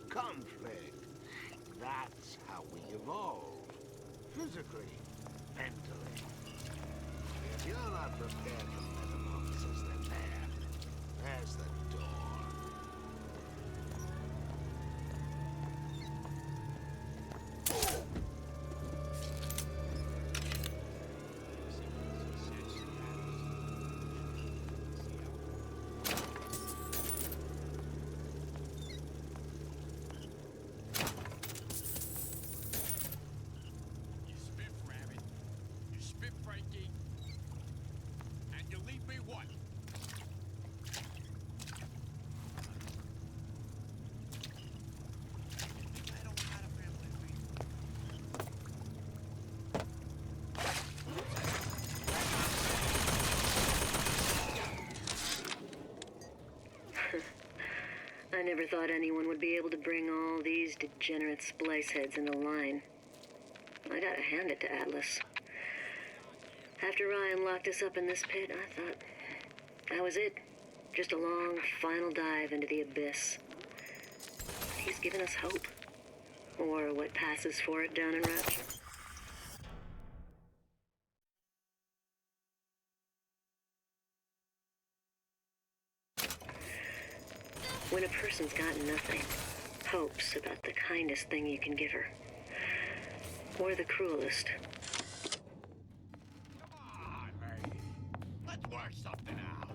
Conflict. That's how we evolve. Physically, mentally. If you're not prepared for metamorphosis, then there's the door. You spit rabbit. You spit Frankie. And you leave me what? I never thought anyone would be able to bring all these degenerate splice heads into line. I gotta hand it to Atlas. After Ryan locked us up in this pit, I thought that was it. Just a long, final dive into the abyss. He's given us hope. Or what passes for it down in Rapture. When a person's got nothing, hope's about the kindest thing you can give her. Or the cruelest. Come on, lady. Let's work something out.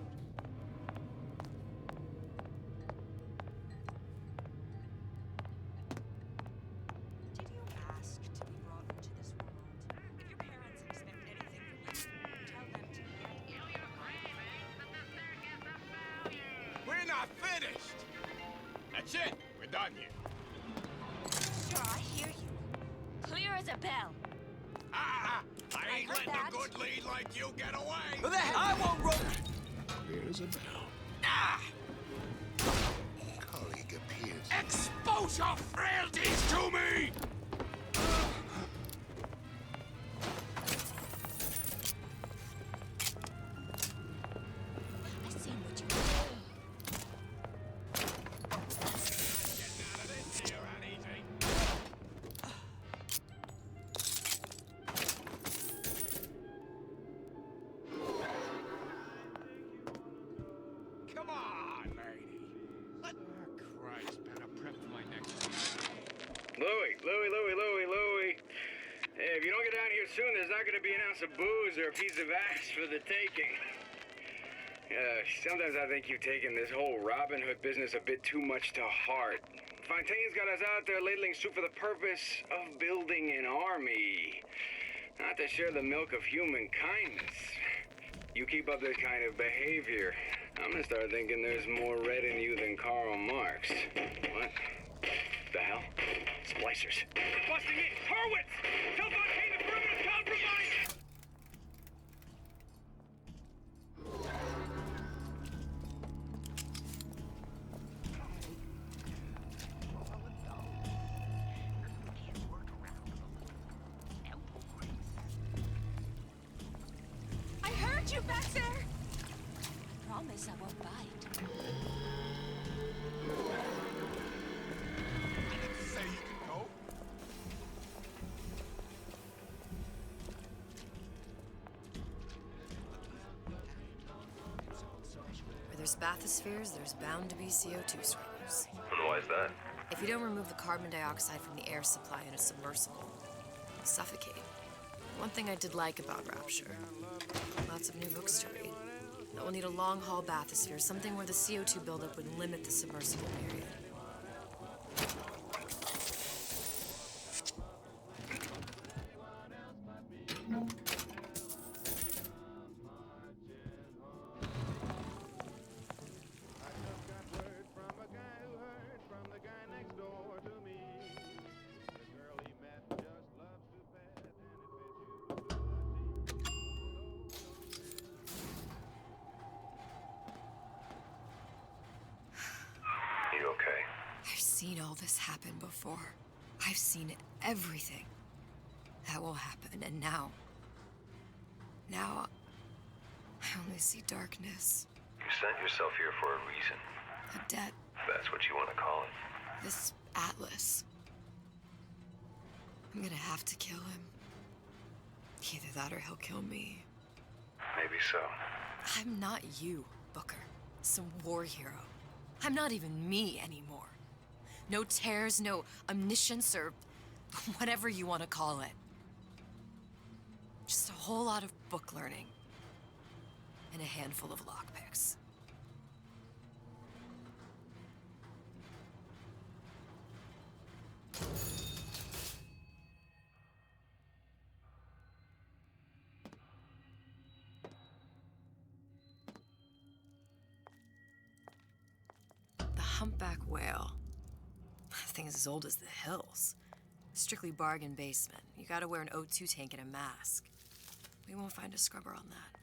Did you ask to be brought into this world? If your parents expect anything from you, tell them to get Kill your cravings, and this I finished. That's it. We're done here. Sure, I hear you. Clear as a bell. I ain't heard letting that. a good lead like you get away. Who the hell? I won't roll. Here's a bell. Colleague appears. Expose your frailties to me! I seen what you Getting out of this here ain't easy. Come on, lady. Oh, Christ, better prep for my next meeting. Louie. Hey, if you don't get down here soon, there's not gonna be an ounce of booze or a piece of ass for the taking. Sometimes I think you've taken this whole Robin Hood business a bit too much to heart. Fontaine's got us out there ladling soup for the purpose of building an army, not to share the milk of human kindness. You keep up this kind of behavior, I'm gonna start thinking there's more red in you than Karl Marx. What the hell? Splicers. They're busting in! Hurwitz! Tell Fontaine the perimeter's compromised! I heard you back there! Promise I won't bite. Say you can go. Where there's bathyspheres, there's bound to be CO2 streamers. And why is that? If you don't remove the carbon dioxide from the air supply in a submersible, you'll suffocate. One thing I did like about Rapture, lots of new books to read. That will need a long-haul bathysphere, something where the CO2 buildup would limit the submersible period. You okay? I've seen all this happen before. I've seen everything that will happen, and now I only see darkness. You sent yourself here for a reason. A debt. That's what you want to call it. This Atlas. I'm gonna have to kill him. Either that or he'll kill me. Maybe so. I'm not you, Booker. Some war hero. I'm not even me anymore. No tears, no omniscience, or whatever you want to call it. Just a whole lot of book learning. And a handful of lockpicks. The humpback whale. That thing is as old as the hills. Strictly bargain basement. You gotta wear an O2 tank and a mask. We won't find a scrubber on that.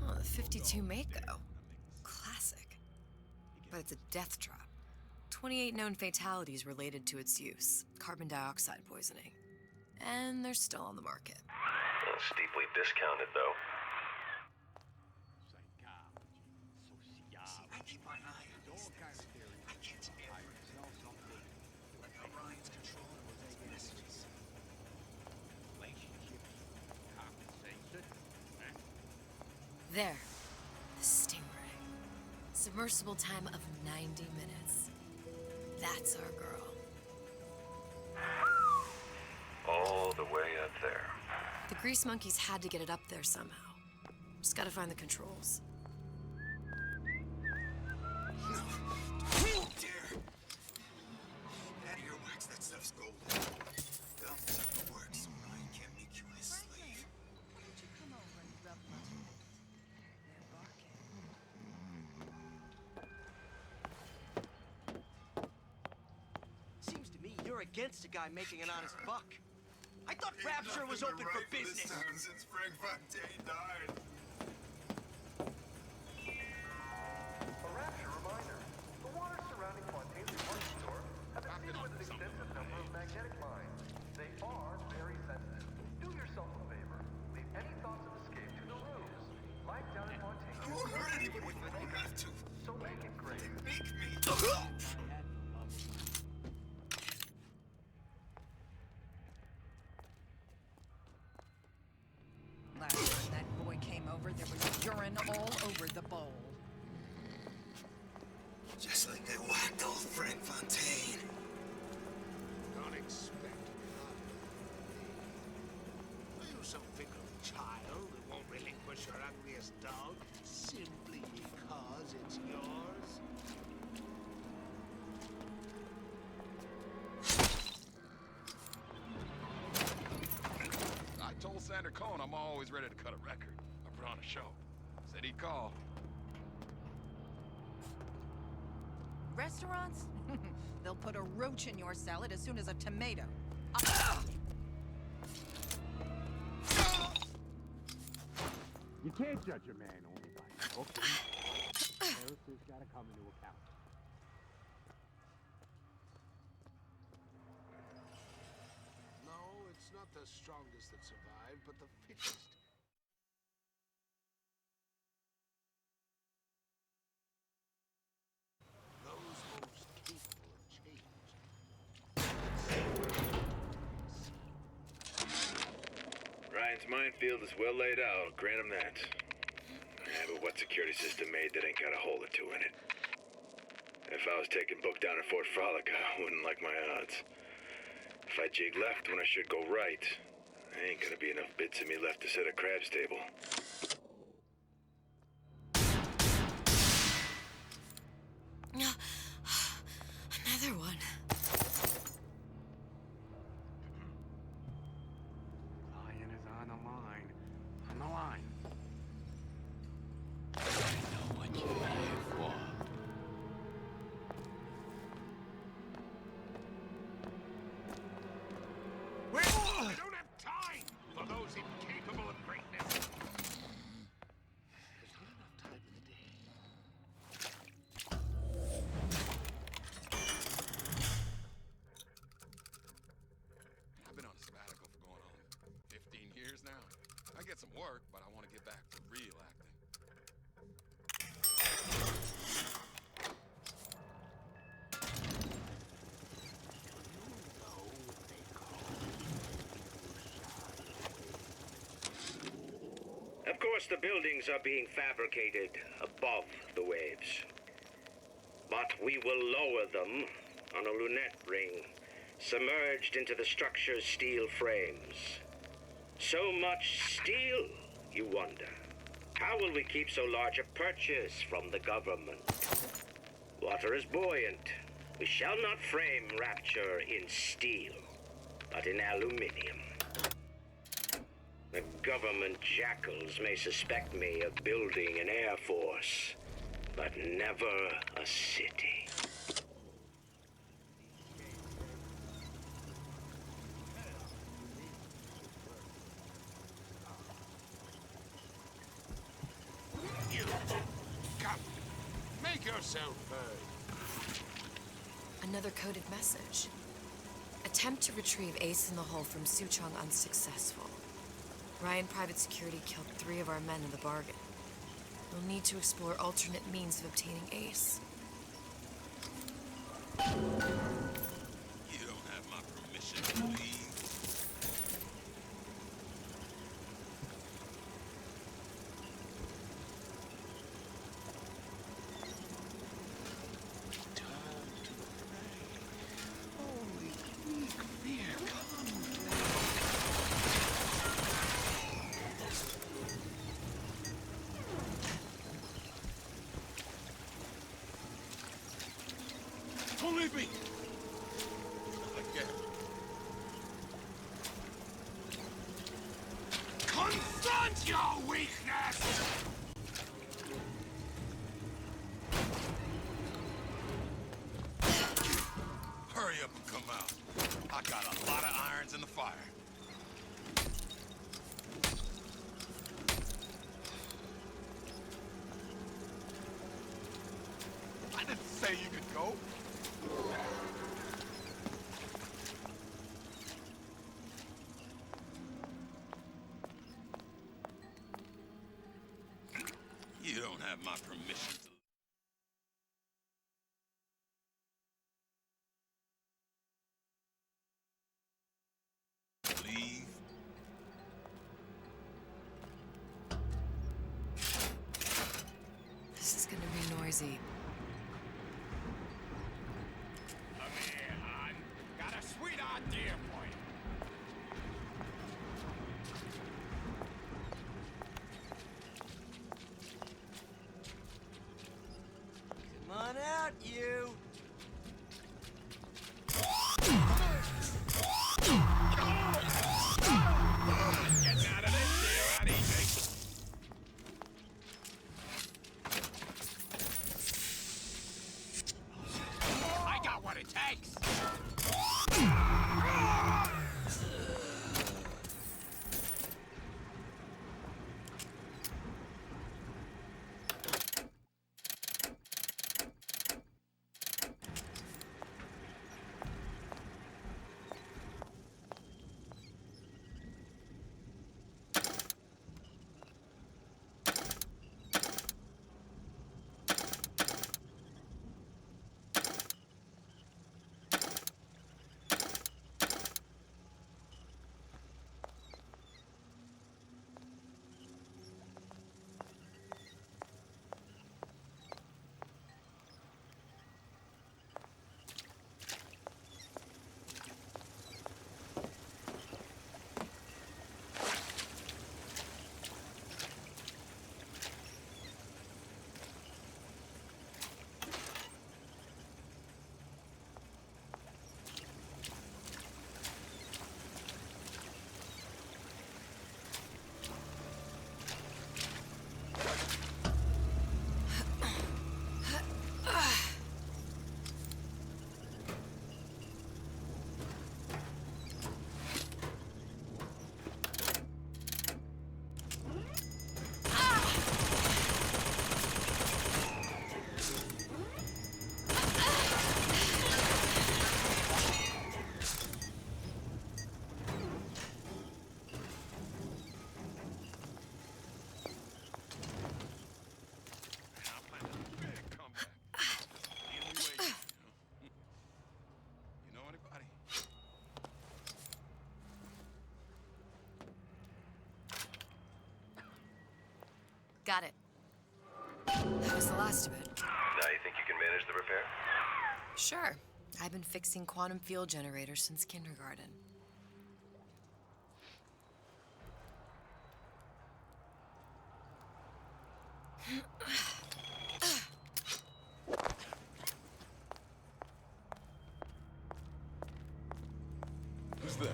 Oh, the 52 Mako. Classic. But it's a death trap. 28 known fatalities related to its use. Carbon dioxide poisoning. And they're still on the market. Steeply discounted, though. See, I keep my eye on these things. I catch everything. Like how Ryan's controlling with his messages. There. The Stingray. Submersible time of 90 minutes. That's our girl. All the way up there. The grease monkeys had to get it up there somehow. Just gotta find the controls. No. Don't dare. Out of your wax, that stuff's golden. Dump it up the work so Ryan can't make you his slave. Why don't you come over and rub my feet? They're barking. Seems to me you're against a guy making an honest buck. I thought Rapture was open for business. Since Frank Fontaine died. A Rapture reminder. The waters surrounding Fontaine's department store have been sealed with an extensive number of magnetic lines. They are very sensitive. Do yourself a favor. Leave any thoughts of escape to the rooms. Life down in Fontaine. I won't hurt anybody if I don't have to. So make it great. Make me. Last time that boy came over, there was urine all over the bowl. Just like they whacked old Frank Fontaine. Don't expect none. Are you some fickle child that won't relinquish your ugliest dog simply because it's yours? I told Sander Cohen I'm always ready to cut a record. I put on a show. Said he'd call. Restaurants? They'll put a roach in your salad as soon as a tomato. You can't judge a man only by his looks. Character's gotta come into account. No, it's not the strongest that survived, but the fittest. Those most capable of change. Ryan's minefield is well laid out, grant him that. Yeah, but what security system made that ain't got a hole or two in it? If I was taking book down at Fort Frolic, I wouldn't like my odds. If I jig left when I should go right, there ain't gonna be enough bits of me left to set a crab's table. Another one. Lion is on the line. On the line. I know what you're here for. Well, I don't have time for those incapable of greatness. There's not enough time in the day. I've been on a sabbatical for going on 15 years now. I get some work, but I want to get back to real acting. Of course, the buildings are being fabricated above the waves. But we will lower them on a lunette ring, submerged into the structure's steel frames. So much steel, you wonder. How will we keep so large a purchase from the government? Water is buoyant. We shall not frame Rapture in steel, but in aluminium. The government jackals may suspect me of building an air force, but never a city. You come. Make yourself heard. Another coded message. Attempt to retrieve Ace in the hull from Suchong unsuccessful. Ryan Private Security killed 3 of our men in the bargain. We'll need to explore alternate means of obtaining Ace. You don't have my permission to leave. Don't leave me! Again. Confront your weakness! Hurry up and come out. I got a lot of irons in the fire. I didn't say you could go. You don't have my permission to... leave. This is gonna be noisy. Come here, hon. Got a sweet idea for you. Come on out, you. Getting out of this deal out easy. I got what it takes. You know anybody? Got it. That was the last of it. Now you think you can manage the repair? Sure. I've been fixing quantum field generators since kindergarten. Who's there?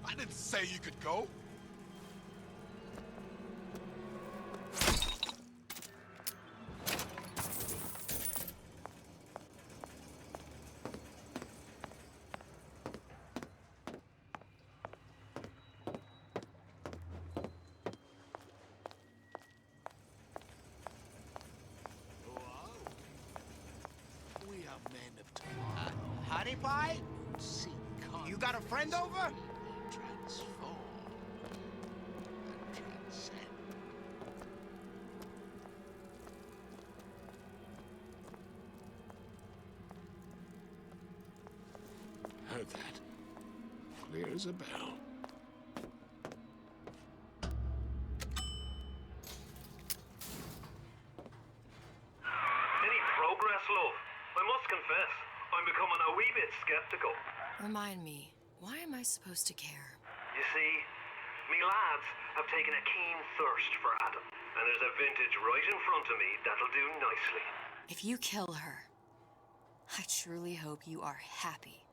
I didn't say you could go. We are men of tomorrow. Honey Pie? Seek You got a friend over? transform and transcend. Heard that? Clear as a bell. Any progress, love? I must confess, I'm becoming a wee bit skeptical. Remind me, why am I supposed to care? You see, me lads have taken a keen thirst for Adam, and there's a vintage right in front of me that'll do nicely. If you kill her, I truly hope you are happy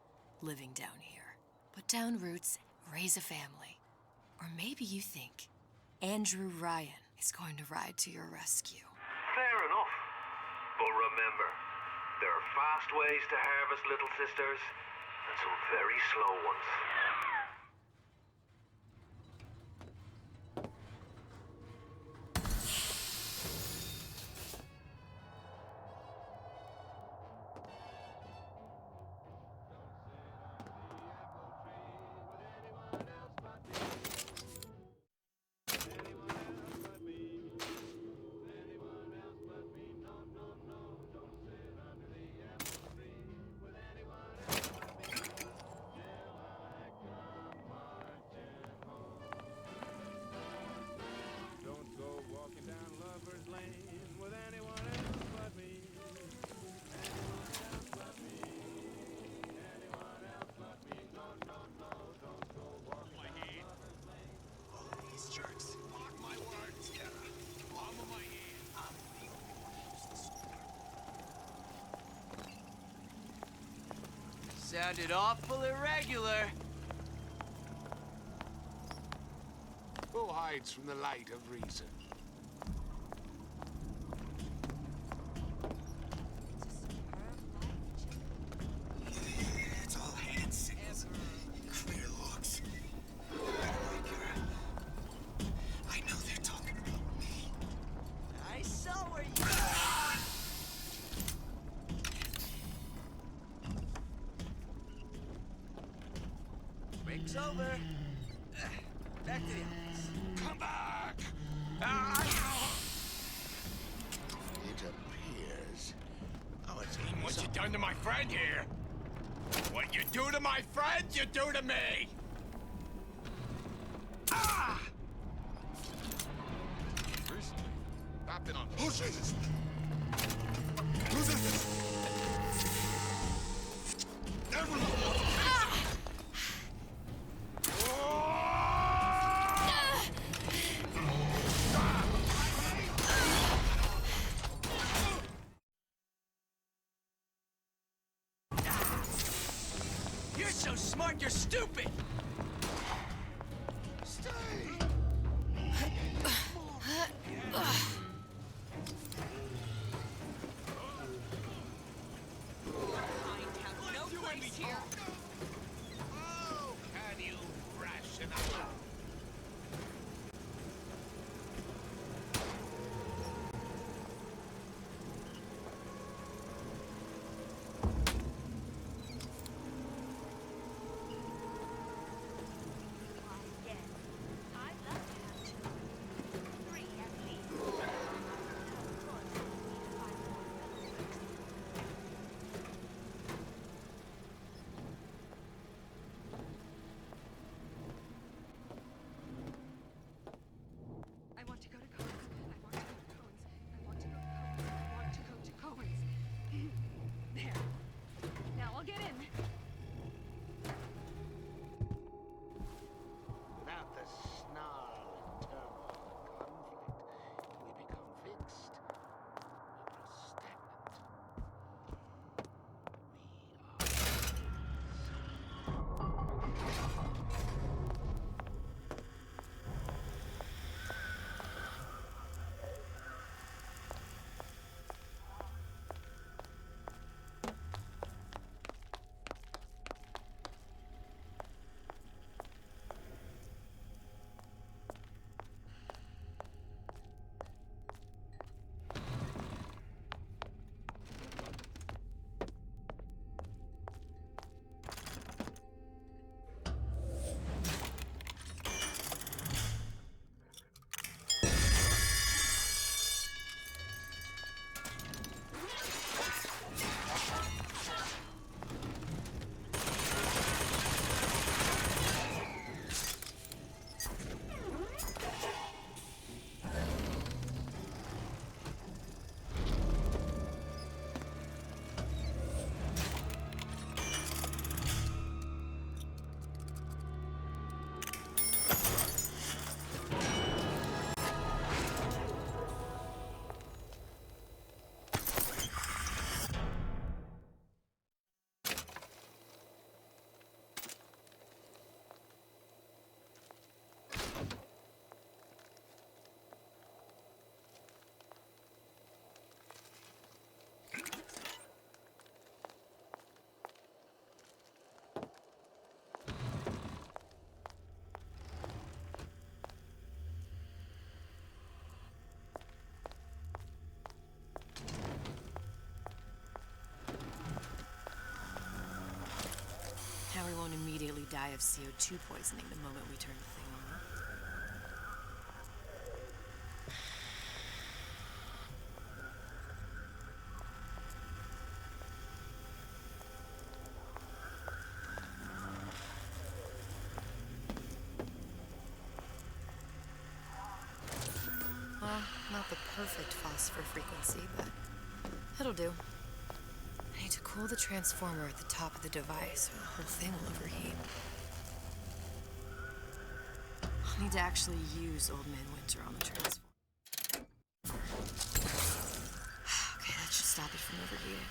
living down here. Put down roots, raise a family. Or maybe you think Andrew Ryan is going to ride to your rescue. Fair enough. But remember, there are fast ways to harvest little sisters, and some very slow ones. Sounded awful irregular. Who hides from the light of reason? It's all hand signals. Clear looks. I know they're talking about me. I saw where you Break's over. Back to the office. Come back! It appears. Oh, it's What you done to my friend here? What you do to my friend, you do to me! Ah! Recently, I've been on. Who's this? Who's this? You're so smart, you're stupid! Stay! No place here. Oh, can you ration up? I'd love to have children. 3 at least. die of CO2 poisoning the moment we turn the thing on. Well, not the perfect phosphor frequency, but it'll do. I need to cool the transformer at the top of the device, or the whole thing will overheat. I'll need to actually use Old Man Winter on the transformer. Okay, that should stop it from overheating.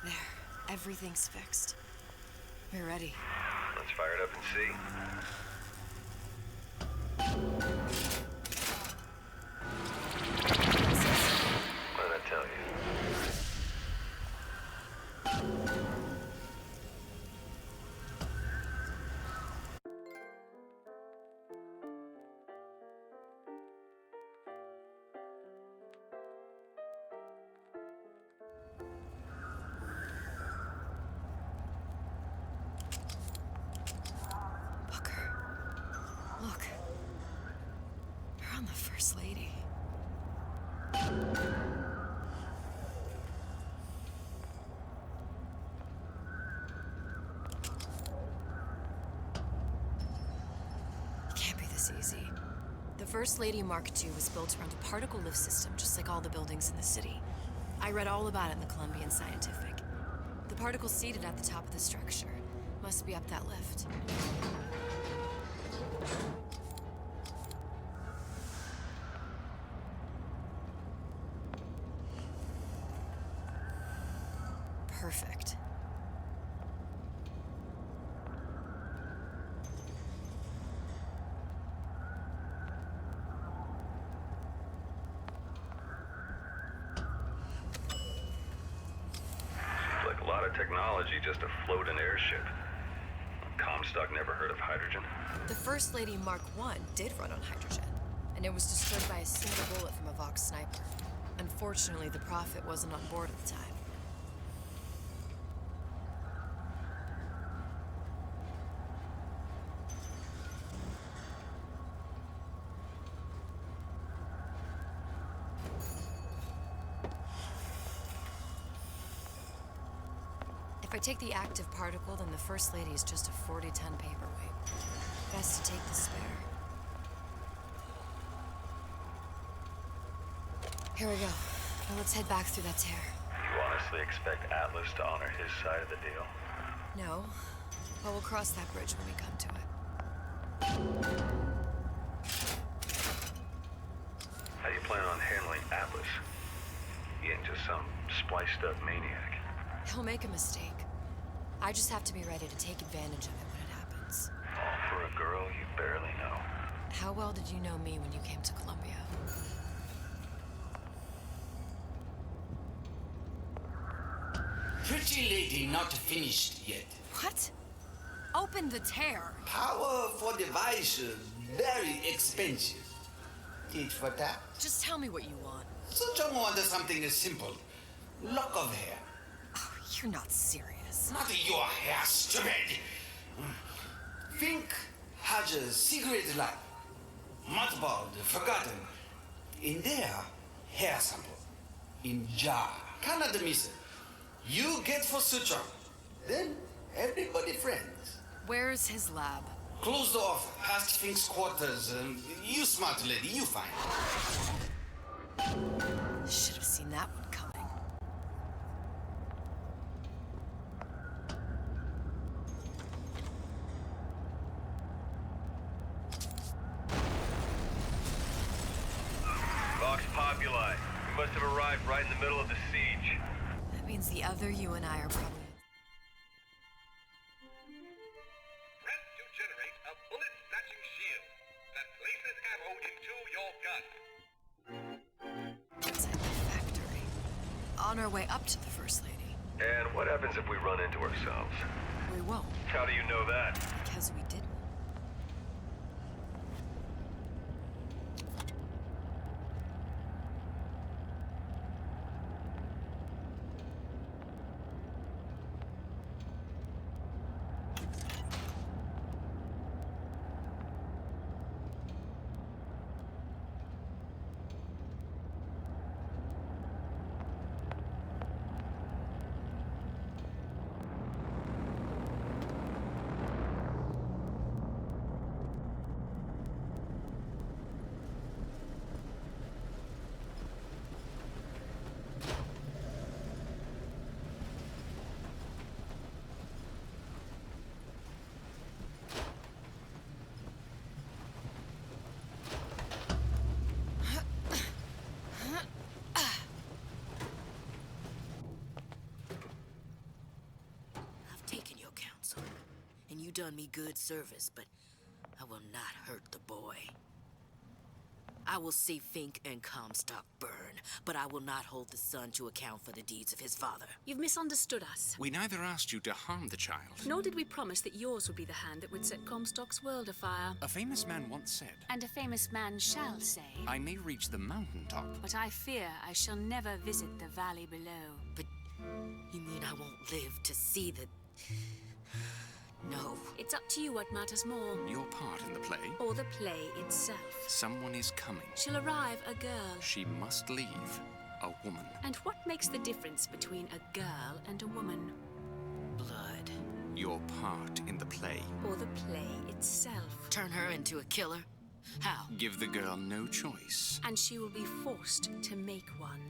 There, everything's fixed. We're ready. Let's fire it up and see. What did I tell you? Look. We're on the First Lady. It can't be this easy. The First Lady Mark II was built around a particle lift system, just like all the buildings in the city. I read all about it in the Columbian Scientific. The particles seated at the top of the structure must be up that lift. Perfect. Seems like a lot of technology just to float an airship. Comstock never heard of hydrogen. The First Lady Mark I did run on hydrogen, and it was destroyed by a single bullet from a Vox sniper. Unfortunately, the Prophet wasn't on board at the time. If I take the active particle, then the First Lady is just a 40-ton paperweight. Best to take the spare. Here we go. Now let's head back through that tear. You honestly expect Atlas to honor his side of the deal? No, but we'll cross that bridge when we come to it. How do you plan on handling Atlas? He ain't just some spliced-up maniac. He'll make a mistake. I just have to be ready to take advantage of it when it happens. All for a girl you barely know. How well did you know me when you came to Columbia? Pretty lady not finished yet. What? Open the tear. Power for device, very expensive. Tit for tat. Just tell me what you want. Such a want something simple. Lock of hair. Oh, you're not serious. Not your hair, stupid. Think has a secret life. Mothballed, forgotten. In there, hair sample. In jar. Cannot miss it. You get for suture. Then everybody friends. Where's his lab? Closed off, past Fink's quarters. You smart lady, you find. Should have seen that one coming. Vox Populi. We must have arrived right in the middle of the siege. That means the other you and I are probably... Press to generate a bullet-snatching shield that places ammo into your gun. It's at the factory. On our way up to the First Lady. And what happens if we run into ourselves? We won't. How do you know that? Because we didn't. done me good service, but I will not hurt the boy. I will see Fink and Comstock burn, but I will not hold the son to account for the deeds of his father. You've misunderstood us. We neither asked you to harm the child. Nor did we promise that yours would be the hand that would set Comstock's world afire. A famous man once said, And a famous man shall say, I may reach the mountaintop, but I fear I shall never visit the valley below. But you mean I won't live to see the... No. It's up to you what matters more. Your part in the play? Or the play itself. Someone is coming. She'll arrive, a girl. She must leave, a woman. And what makes the difference between a girl and a woman? Blood. Your part in the play. Or the play itself. Turn her into a killer? How? Give the girl no choice. And she will be forced to make one.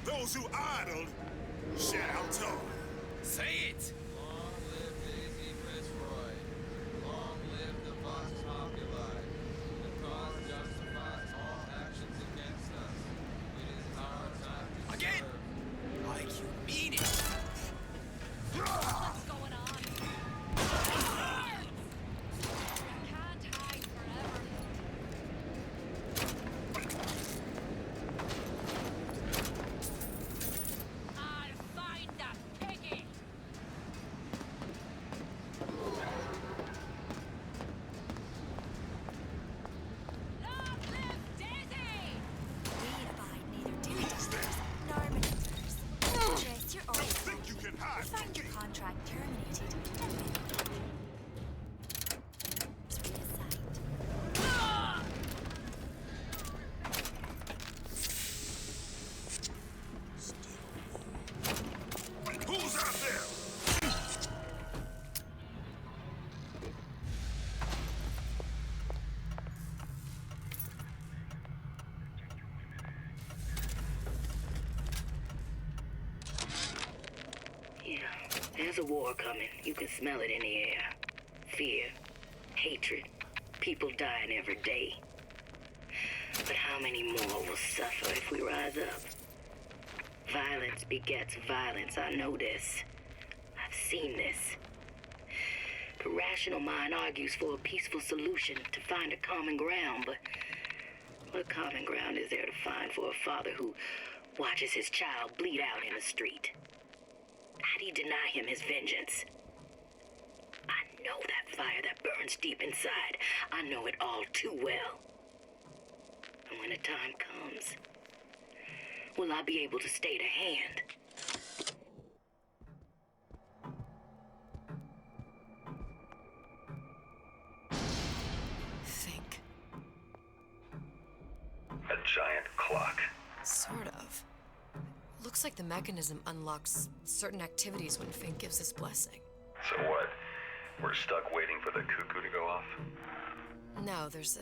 Those who idled shall talk. Say it! Long live Daisy Fitzroy. Long live the Vox Populi. The cause justifies all actions against us. It is our time to Again! serve. Like you mean it! What's going on? I can't hide forever. I'll find that piggy. Long live Daisy! We abide neither dictators nor manipulars. Trace your origin. Think you can hide from Find me? your contract terminated and leave. Who's out there? Yeah, there's a war coming. You can smell it in the air. Fear, hatred, people dying every day. But how many more will suffer if we rise up? Violence begets violence, I know this. I've seen this. The rational mind argues for a peaceful solution to find a common ground, but what common ground is there to find for a father who watches his child bleed out in the street? How do you deny him his vengeance? I know that fire that burns deep inside. I know it all too well. And when the time comes, will I be able to stay the hand? Think. A giant clock. Sort of. Looks like the mechanism unlocks certain activities when Fink gives his blessing. So what? We're stuck waiting for the cuckoo to go off? No, there's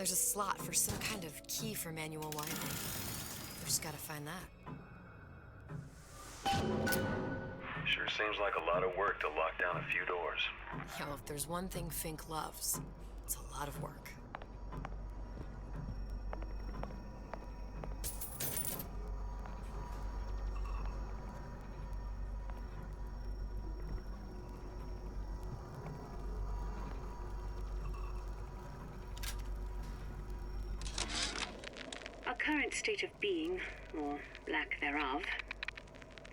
a slot for some kind of key for manual wiring. We just gotta find that. Sure seems like a lot of work to lock down a few doors. You know, if there's one thing Fink loves, it's a lot of work. current state of being, or lack thereof,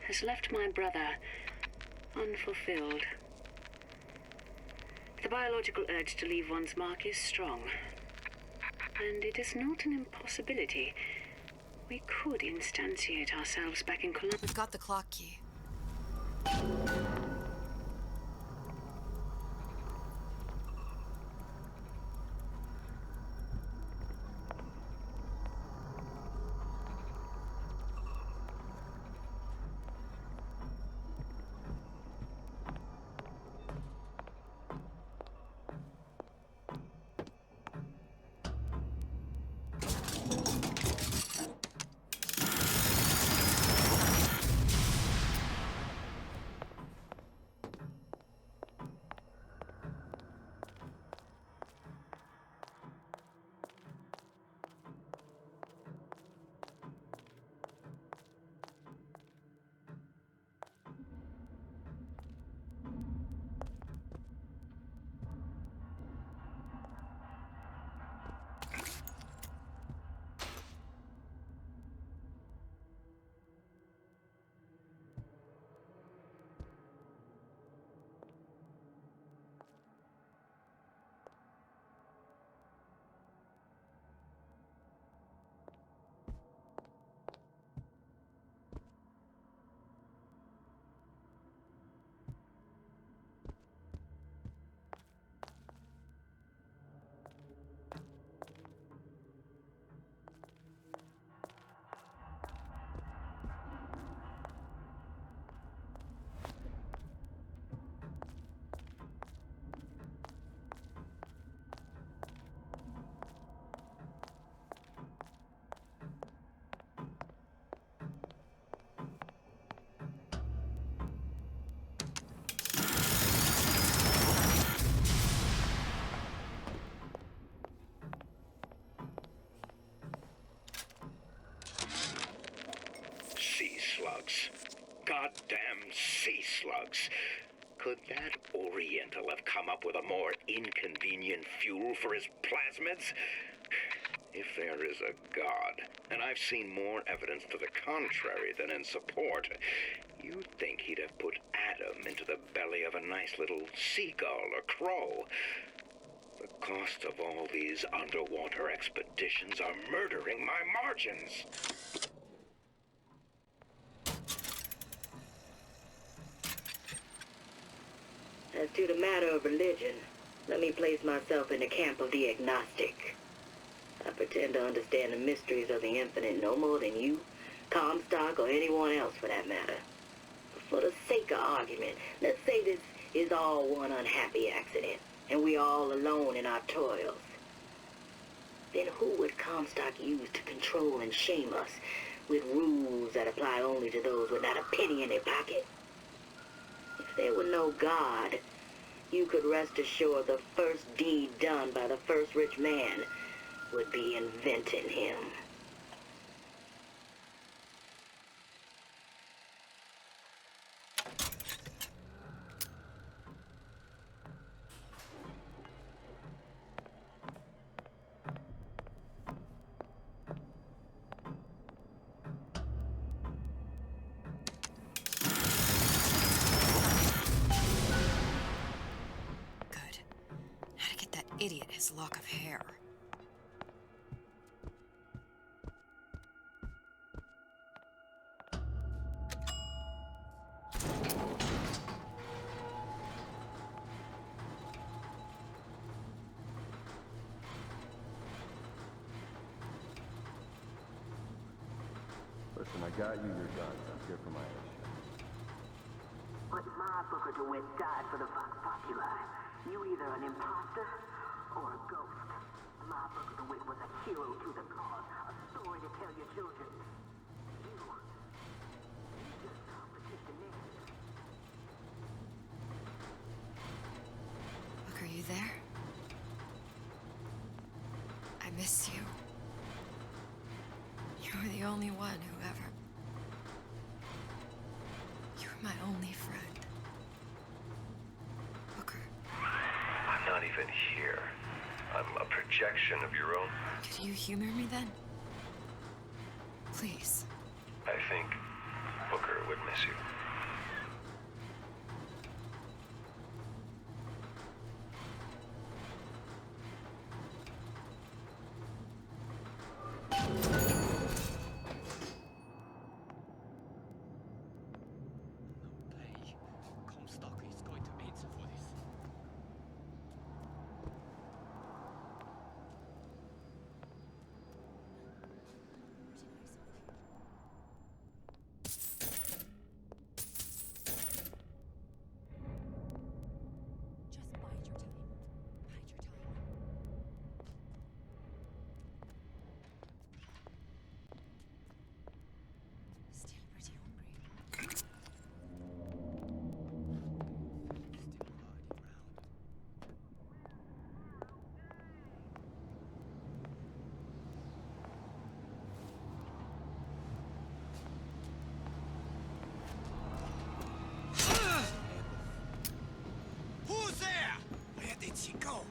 has left my brother unfulfilled. The biological urge to leave one's mark is strong, and it is not an impossibility. We could instantiate ourselves back in Columbia. We've got the clock key. Sea slugs. Goddamn sea slugs. Could that Oriental have come up with a more inconvenient fuel for his plasmids? If there is a God, and I've seen more evidence to the contrary than in support, you'd think he'd have put Adam into the belly of a nice little seagull or crow. The cost of all these underwater expeditions are murdering my margins. As to the matter of religion, let me place myself in the camp of the agnostic. I pretend to understand the mysteries of the infinite no more than you, Comstock, or anyone else for that matter. But for the sake of argument, let's say this is all one unhappy accident, and we're all alone in our toils. Then who would Comstock use to control and shame us with rules that apply only to those with not a penny in their pocket? If there were no God, you could rest assured the first deed done by the first rich man would be inventing him. How to get that idiot his lock of hair. Listen, I got you your guns. I'm here for my mission. But my Booker DeWitt died for the Vox Populi. You either an imposter or a ghost. My Booker DeWitt was a hero to the cause, a story to tell your children. You just complicate the narrative. Look, are you there? I miss you. You were the only one who ever... You were my only friend. Booker. I'm not even here. I'm a projection of your own. Could you humor me then? Please. I think Booker would miss you. Longplay. Comstock is going to answer for this. Just bide your time. Bide your time. Still pretty hungry. Who's there? Where did she go?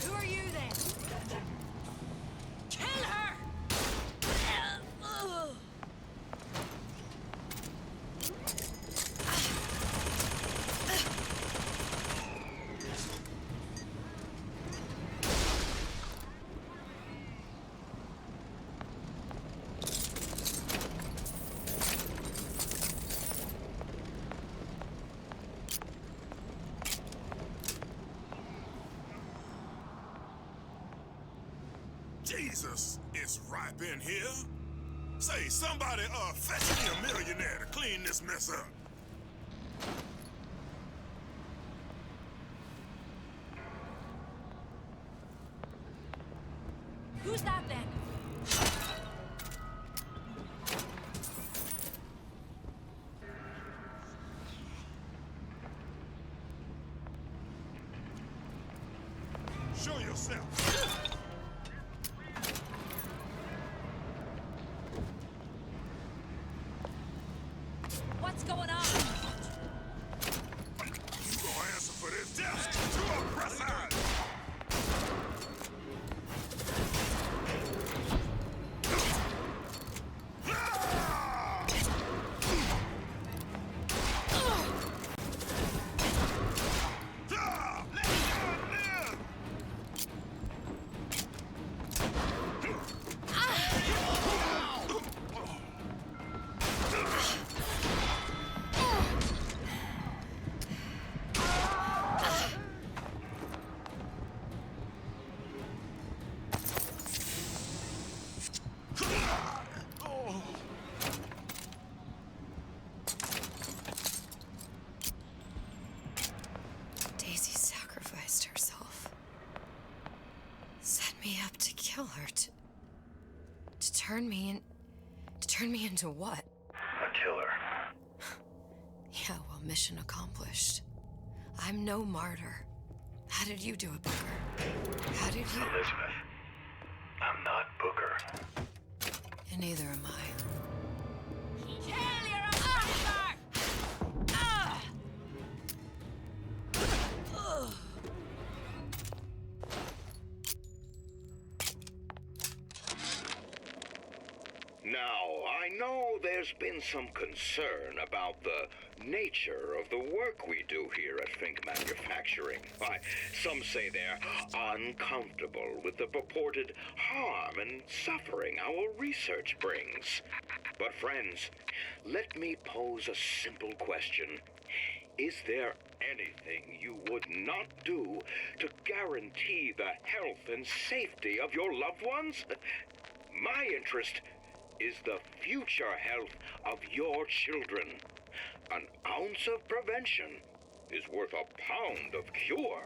Who are you then? Kill her! Jesus, it's ripe in here. Say, somebody, fetch me a millionaire to clean this mess up. Who's that then? Show yourself. What's going on? You gonna answer for this death to oppressors! Daisy sacrificed herself. Set me up to kill her, to turn me into what? A killer. Yeah, well, mission accomplished. I'm no martyr. How did you do it, Booker? How did you... Elizabeth, I'm not Booker. And neither am I. Now, I know there's been some concern about the nature of the work we do here at Fink Manufacturing. Why, some say they're uncomfortable with the purported harm and suffering our research brings. But friends, let me pose a simple question. Is there anything you would not do to guarantee the health and safety of your loved ones? My interest is the future health of your children. An ounce of prevention is worth a pound of cure.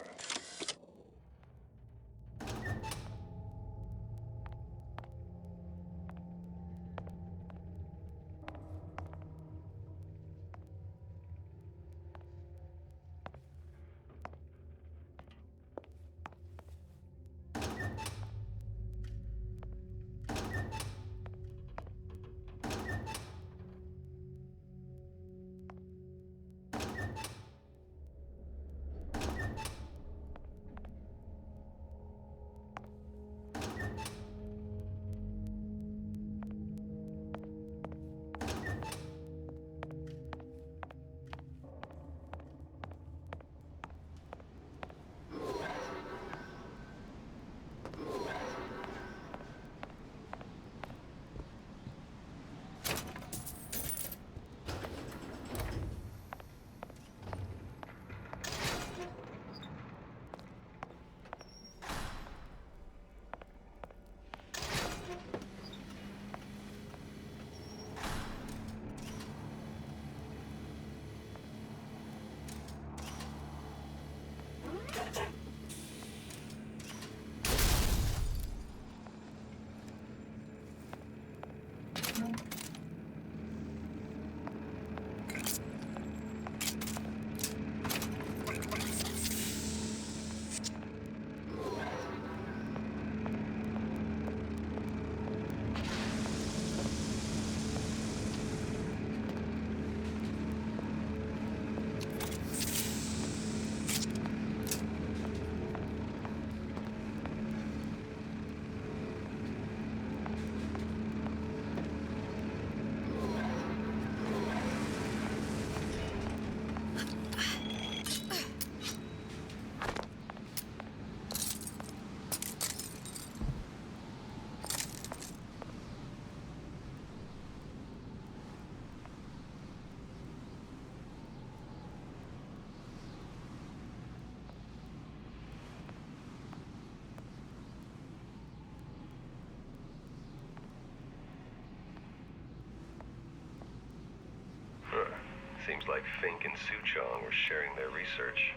Seems like Fink and Suchong were sharing their research.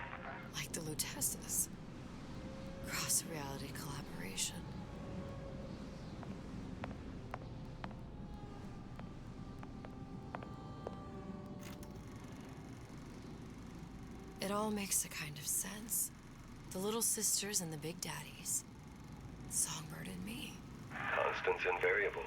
Like the Luteces. Cross-reality collaboration. It all makes a kind of sense. The little sisters and the big daddies. Songbird and me. Constants and variables.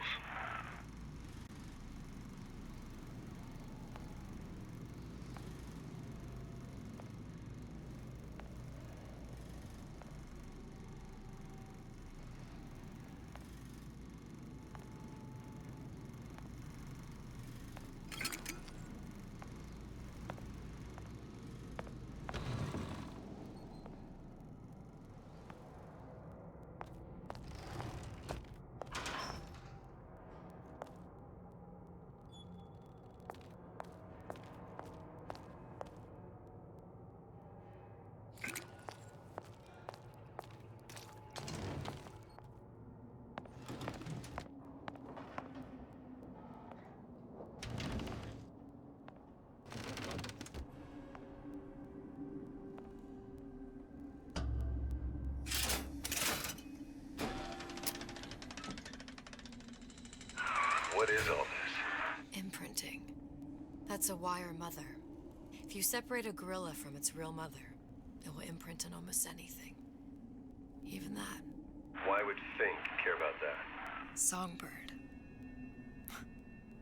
What is all this? Imprinting. That's a wire mother. If you separate a gorilla from its real mother, it will imprint on almost anything. Even that. Why would Fink care about that? Songbird.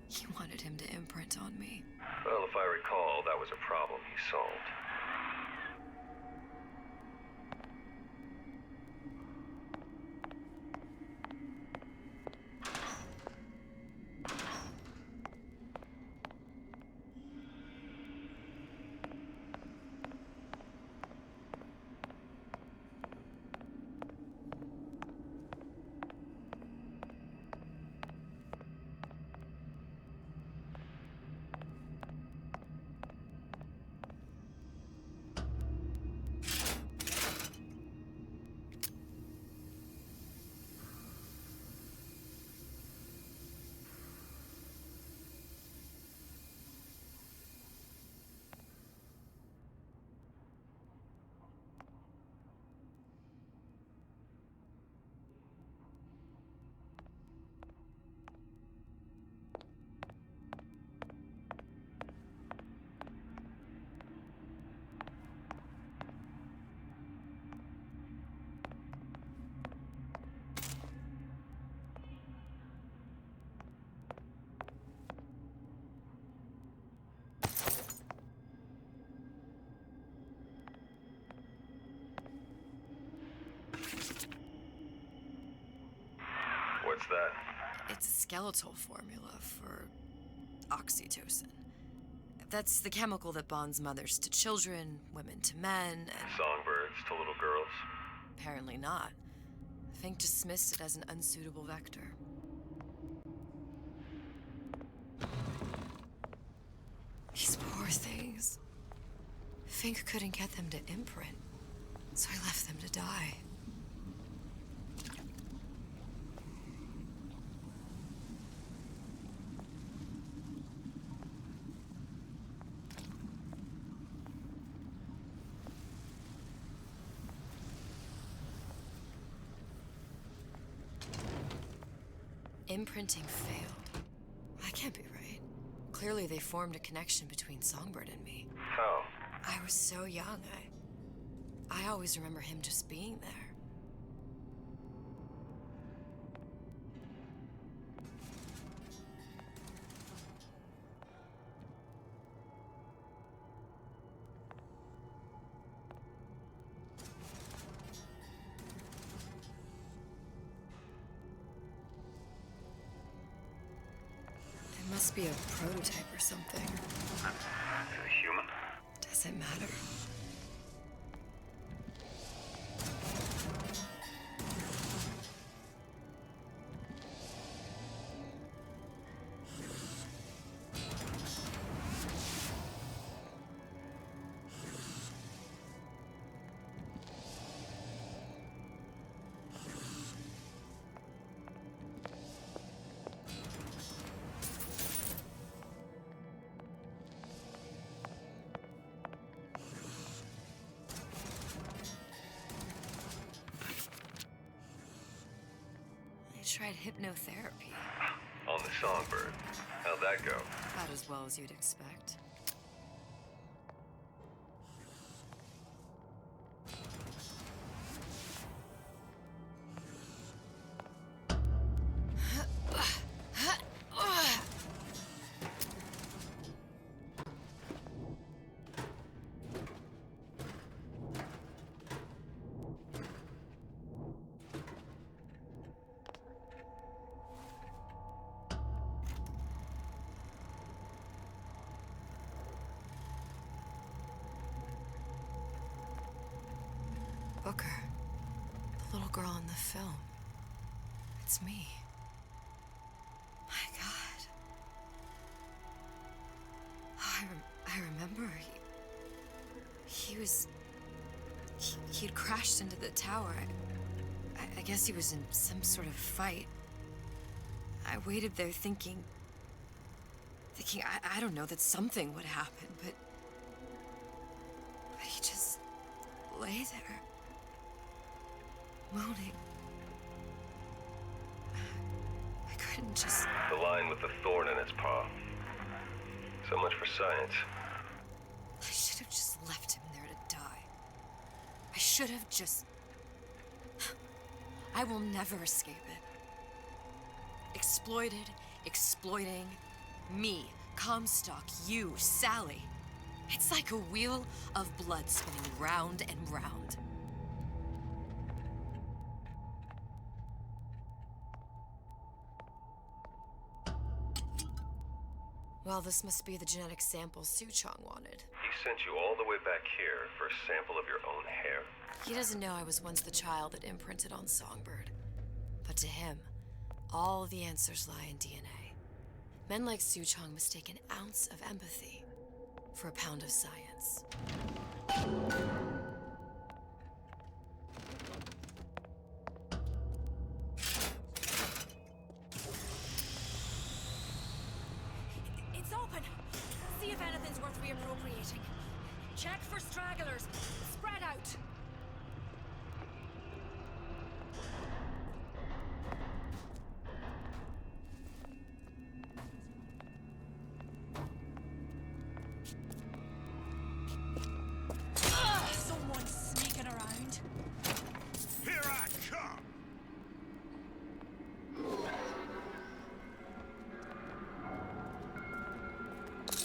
He wanted him to imprint on me. Well, if I recall, that was a problem he solved. What's that? It's a skeletal formula for oxytocin. That's the chemical that bonds mothers to children, women to men, and... Songbirds to little girls? Apparently not. Fink dismissed it as an unsuitable vector. These poor things. Fink couldn't get them to imprint, so I left them to die. Imprinting failed. That can't be right. Clearly they formed a connection between Songbird and me. How? I was so young, I always remember him just being there. It must be a prototype or something. A human? Does it matter? tried hypnotherapy. On the Songbird. How'd that go? About as well as you'd expect. Booker, the little girl in the film. It's me. My God. Oh, I remember he'd crashed into the tower. I guess he was in some sort of fight. I waited there thinking I don't know, that something would happen, but he just lay there. Moaning. I couldn't just... The line with the thorn in its paw. So much for science. I should have just left him there to die. I should have just... I will never escape it. Exploited, exploiting, me, Comstock, you, Sally. It's like a wheel of blood spinning round and round. Well, this must be the genetic sample Suchong wanted. He sent you all the way back here for a sample of your own hair? He doesn't know I was once the child that imprinted on Songbird. But to him, all the answers lie in DNA. Men like Suchong mistake an ounce of empathy for a pound of science. It's open. See if anything's worth reappropriating. Check for stragglers. Spread out. Someone's sneaking around. Here I come!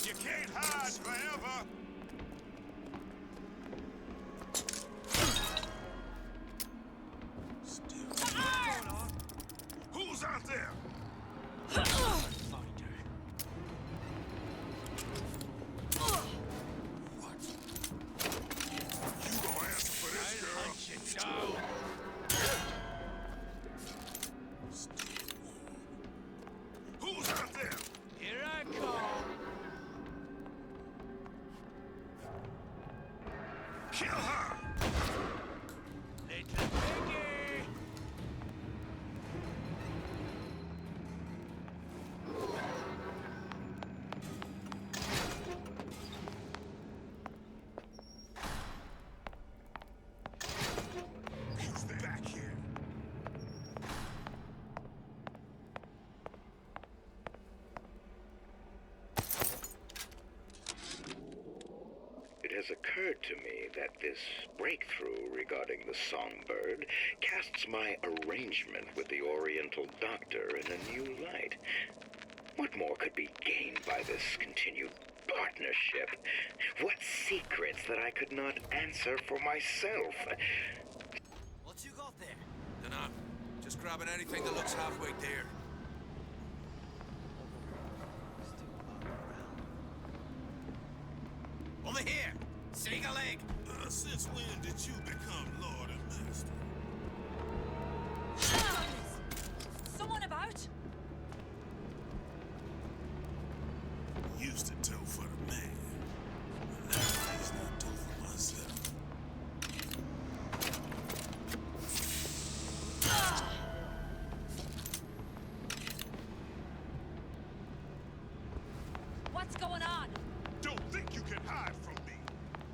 You can't hide forever! Still, what's going on? Who's out there? Who's out there? Here I come. Kill her! Little piggy. Who's back here? It has occurred to me that this breakthrough regarding the Songbird casts my arrangement with the Oriental Doctor in a new light. What more could be gained by this continued partnership? What secrets that I could not answer for myself? What you got there? Dunno. Just grabbing anything that looks halfway there. Over here! Sing a leg! Since when did you become Lord and Master? Someone about? Used to tow for the man. Nowadays, I tow for myself. What's going on? Don't think you can hide from me.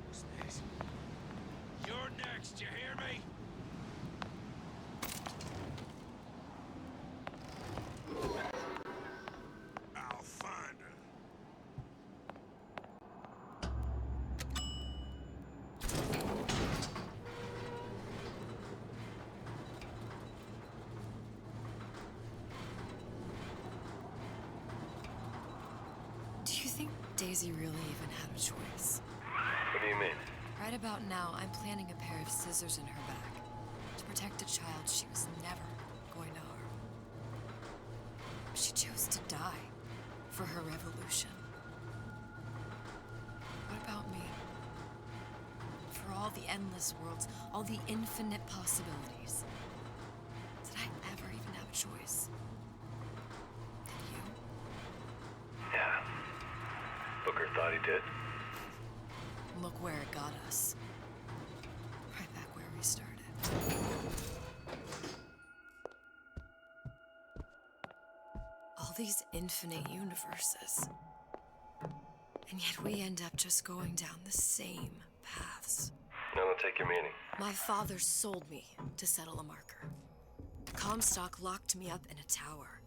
What's this? You're next, you hear me? Do you think Daisy really even had a choice? What do you mean? Right about now, I'm planting a pair of scissors in her back to protect a child she was never going to harm. She chose to die for her revolution. What about me? For all the endless worlds, all the infinite possibilities. Did I ever even have a choice? Did you? Yeah. Booker thought he did. Look where it got us. Right back where we started. All these infinite universes. And yet we end up just going down the same paths. I don't take your meaning. My father sold me to settle a marker. Comstock locked me up in a tower.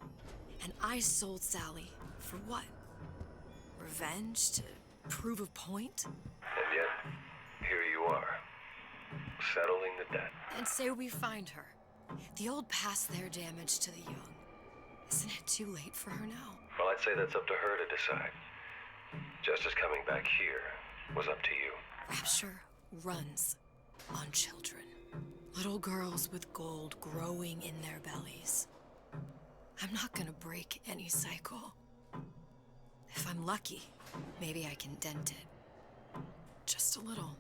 And I sold Sally for what? Revenge? To prove a point? And yet, here you are, settling the debt. And say we find her. The old past their damage to the young. Isn't it too late for her now? Well, I'd say that's up to her to decide. Justice coming back here was up to you. Rapture runs on children. Little girls with gold growing in their bellies. I'm not gonna break any cycle. If I'm lucky, maybe I can dent it. Just a little.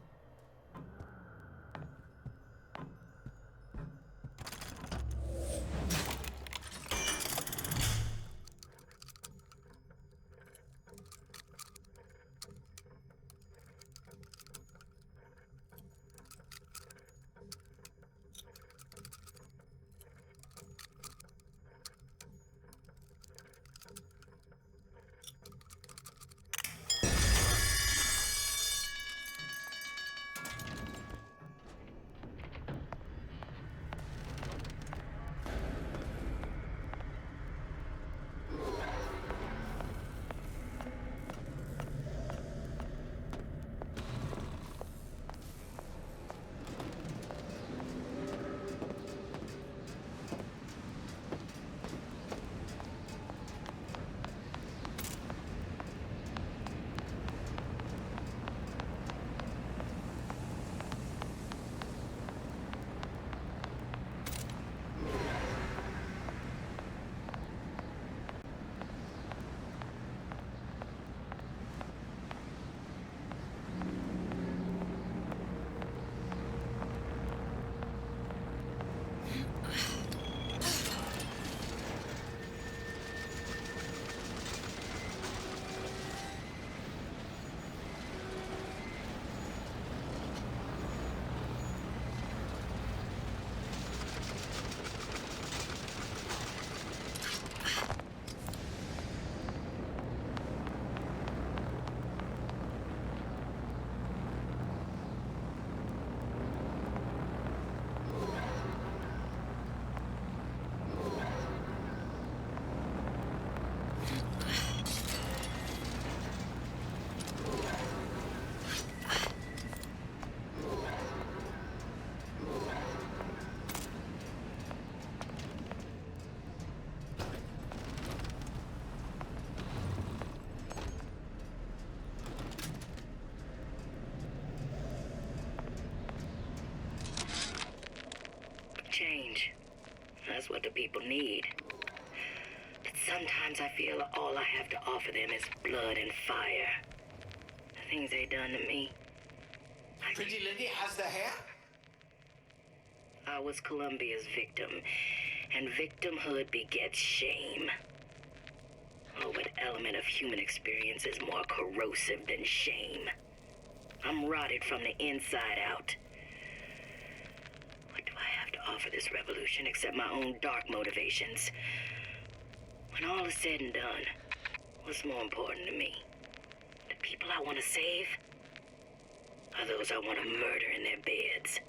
Change. That's what the people need. But sometimes I feel all I have to offer them is blood and fire. The things they done to me. Pretty lady has the hair? I was Columbia's victim, and victimhood begets shame. Oh, what element of human experience is more corrosive than shame? I'm rotted from the inside out. What do I have to offer this revolution except my own dark motivations? When all is said and done, what's more important to me? The people I want to save? Or those I want to murder in their beds?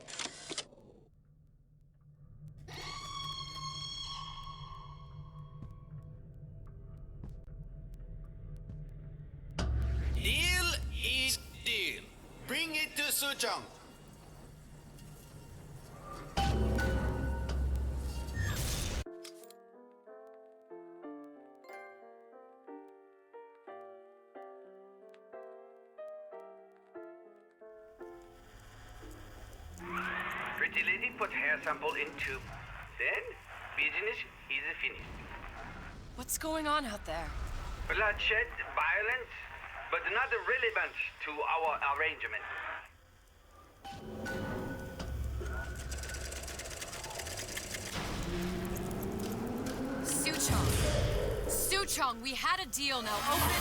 Deal is deal. Bring it to Suchong. Security lady put hair sample in tube. Then, business is finished. What's going on out there? Bloodshed, violence, but not relevant to our arrangement. Suchong! Suchong, we had a deal, now open...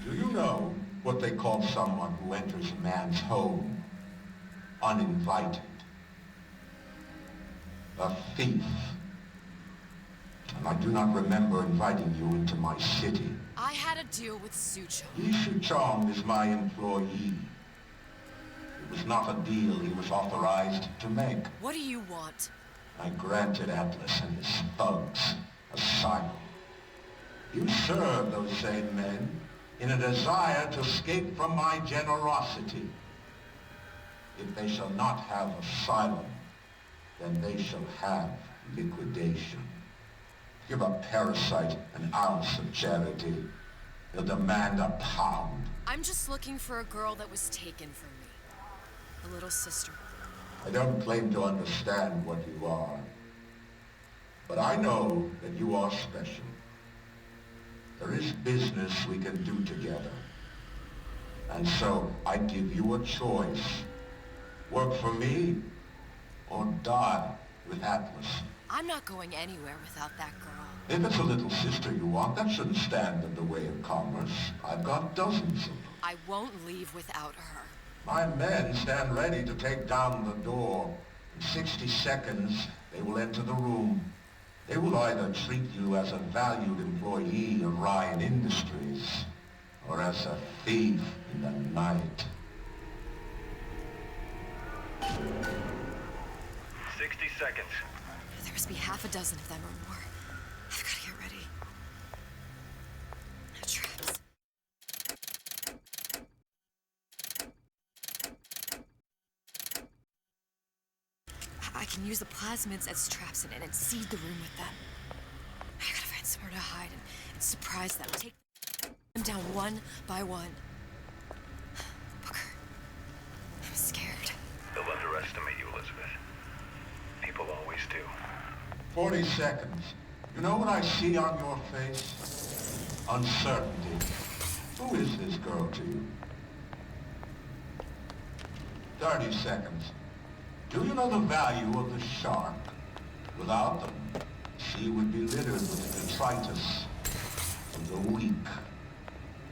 Do you know what they call someone who enters a man's home uninvited? A thief. And I do not remember inviting you into my city. I had a deal with Suchong. Yi Chong is my employee. It was not a deal he was authorized to make. What do you want? I granted Atlas and his thugs asylum. You serve those same men in a desire to escape from my generosity. If they shall not have asylum, then they shall have liquidation. Give a parasite an ounce of charity. He'll demand a pound. I'm just looking for a girl that was taken from me. A little sister. I don't claim to understand what you are, but I know that you are special. There is business we can do together. And so I give you a choice. Work for me or die with Atlas. I'm not going anywhere without that girl. If it's a little sister you want, that shouldn't stand in the way of commerce. I've got dozens of them. I won't leave without her. My men stand ready to take down the door. In 60 seconds, they will enter the room. They will either treat you as a valued employee of Ryan Industries, or as a thief in the night. 60 seconds. There must be half a dozen of them or more. I've got to get ready. Traps. I can use the plasmids as traps in it and seed the room with them. I gotta find somewhere to hide and surprise them. Take them down one by one. Booker, I'm scared. They'll underestimate you, Elizabeth. People always do. 40 seconds. You know what I see on your face? Uncertainty. Who is this girl to you? 30 seconds. Do you know the value of the shark? Without them, the sea would be littered with detritus. And the weak,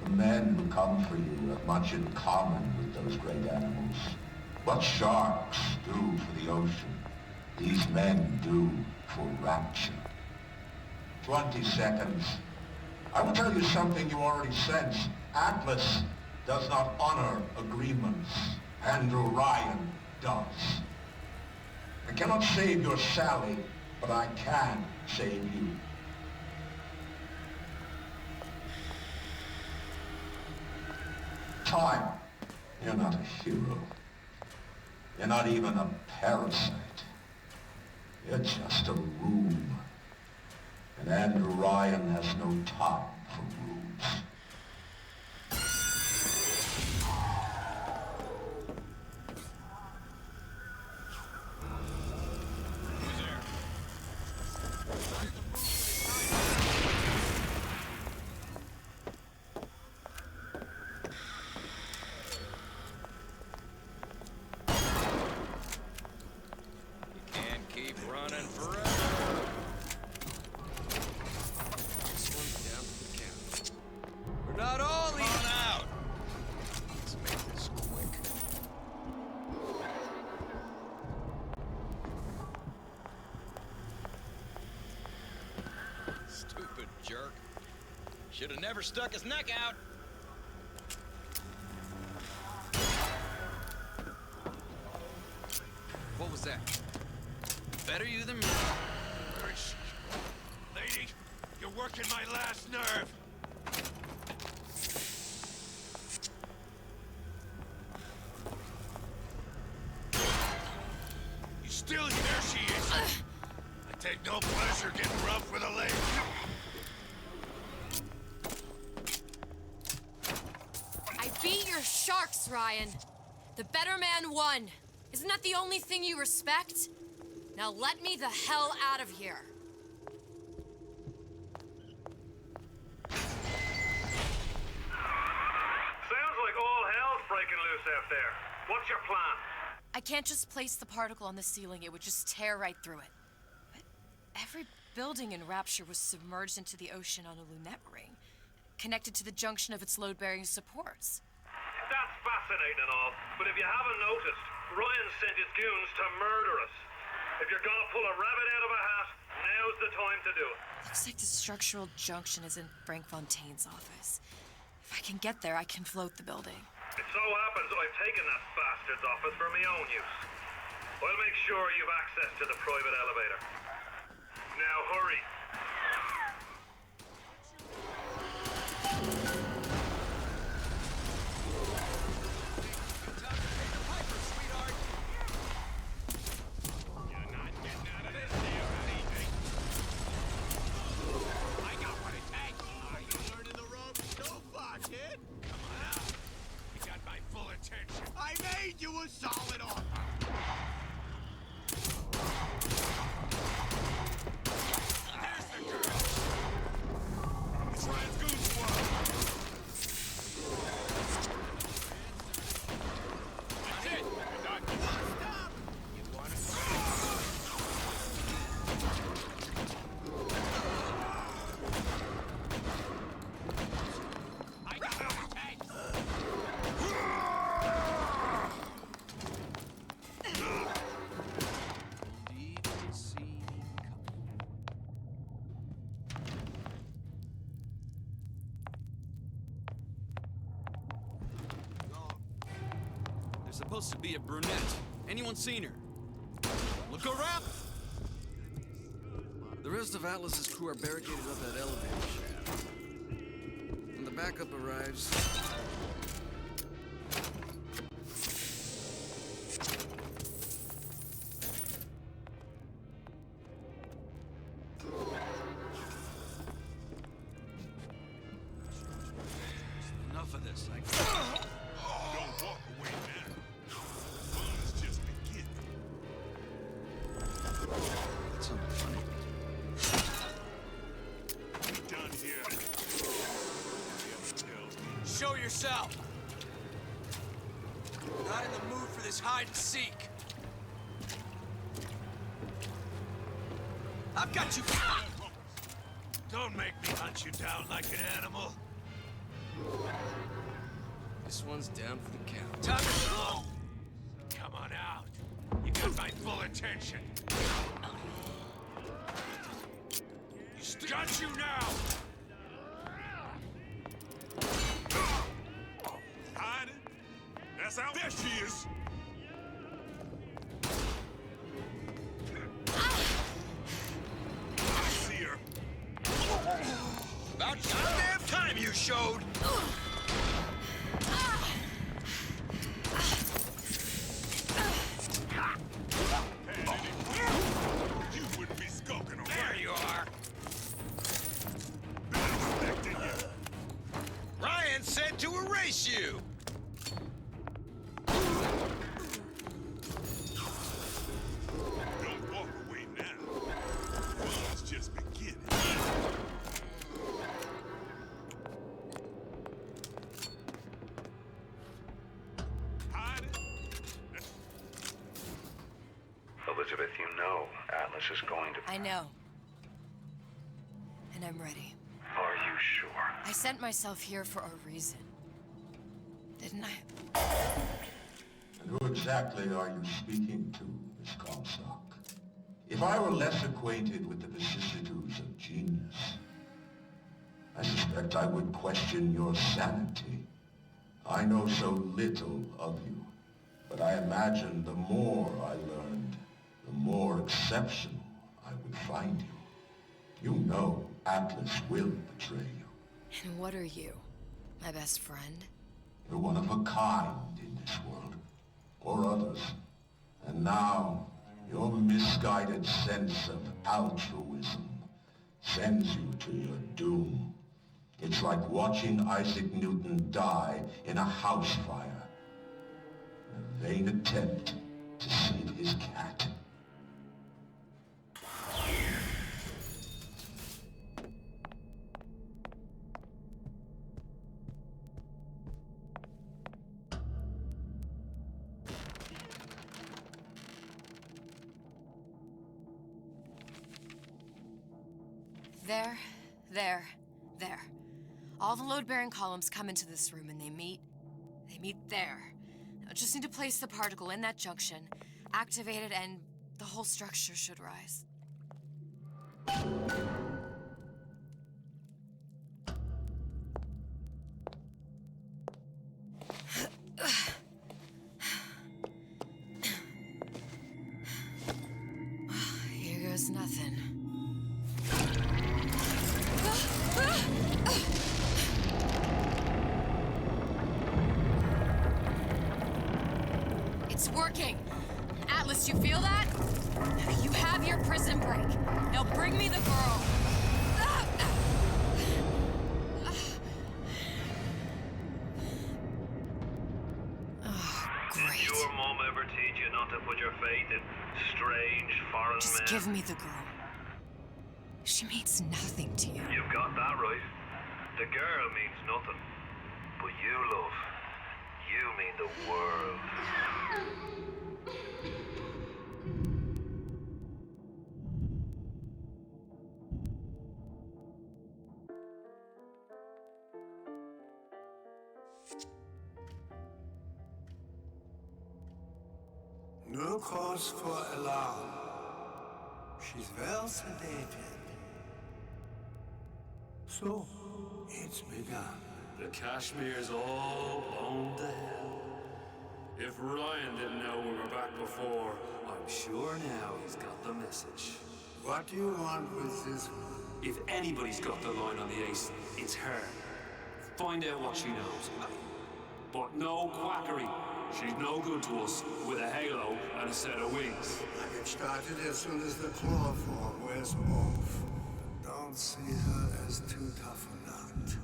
the men who come for you have much in common with those great animals. What sharks do for the ocean, these men do for rapture. 20 seconds. I will tell you something you already sense. Atlas does not honor agreements. Andrew Ryan does. I cannot save your Sally, but I can save you. Time. You're not a hero. You're not even a parasite. You're just a room. And Andrew Ryan has no time for rooms. Jerk. Should have never stuck his neck out. What was that? Better you than me. Lady, you're working my last nerve. You still, there she is. I take no pleasure getting rough with a lady. Beat your sharks, Ryan. The better man won. Isn't that the only thing you respect? Now let me the hell out of here. Sounds like all hell's breaking loose out there. What's your plan? I can't just place the particle on the ceiling. It would just tear right through it. But every building in Rapture was submerged into the ocean on a lunette ring, connected to the junction of its load-bearing supports. That's fascinating and all, but if you haven't noticed, Ryan sent his goons to murder us. If you're gonna pull a rabbit out of a hat, now's the time to do it. Looks like the structural junction is in Frank Fontaine's office. If I can get there, I can float the building. It so happens I've taken that bastard's office for my own use. I'll make sure you've access to the private elevator. Now hurry. I made you a solid offer. There's the girl. It's Ryan's goon squad. That's it. You're done. Stop. You want to I got what it takes. There's supposed to be a brunette. Anyone seen her? Look around! The rest of Atlas's crew are barricaded up that elevator shaft. When the backup arrives... Enough of this. Don't walk away now. Fun's just beginning. That's something funny. We done here. Show yourself. Not in the mood for this hide and seek. I've got you. Don't make me hunt you down like an animal. This one's down for the count. Time to go. Come on out. You got my full attention. Got you now. Hiding? That's out. There she is. I see her. About goddamn time you showed. You wouldn't be skulking around. There you are. Been expecting you. Ryan said to erase you. Don't walk away now. Fun's just beginning. Hiding? Elizabeth, you know Atlas is going to... I know. And I'm ready. Are you sure? I sent myself here for a reason. Didn't I? And who exactly are you speaking to, Miss Comstock? If I were less acquainted with the vicissitudes of genius, I suspect I would question your sanity. I know so little of you, but I imagine the more I learned, the more exceptional I would find you. You know Atlas will betray you. And what are you? My best friend? You're one of a kind in this world, or others. And now, your misguided sense of altruism sends you to your doom. It's like watching Isaac Newton die in a house fire. A vain attempt to save his cat. There. All the load-bearing columns come into this room and they meet there. I just need to place the particle in that junction, activate it, and the whole structure should rise. Here goes nothing. It's working! Atlas, you feel that? You have your prison break. Now bring me the girl. Oh, great. Did your mom ever teach you not to put your faith in strange foreign Just men? give me the girl. She means nothing to you. You've got that right. The girl means nothing. But you, love, you mean the world. No cause for alarm. She's well sedated. So, it's begun. The Kashmir's all blown to hell. If Ryan didn't know we were back before, I'm sure now he's got the message. What do you want with this one? If anybody's got the line on the ace, it's her. Find out what she knows. But no quackery. She's no good to us with a halo and a set of wings. I get started as soon as the claw form wears off. Don't see her as too tough a nut.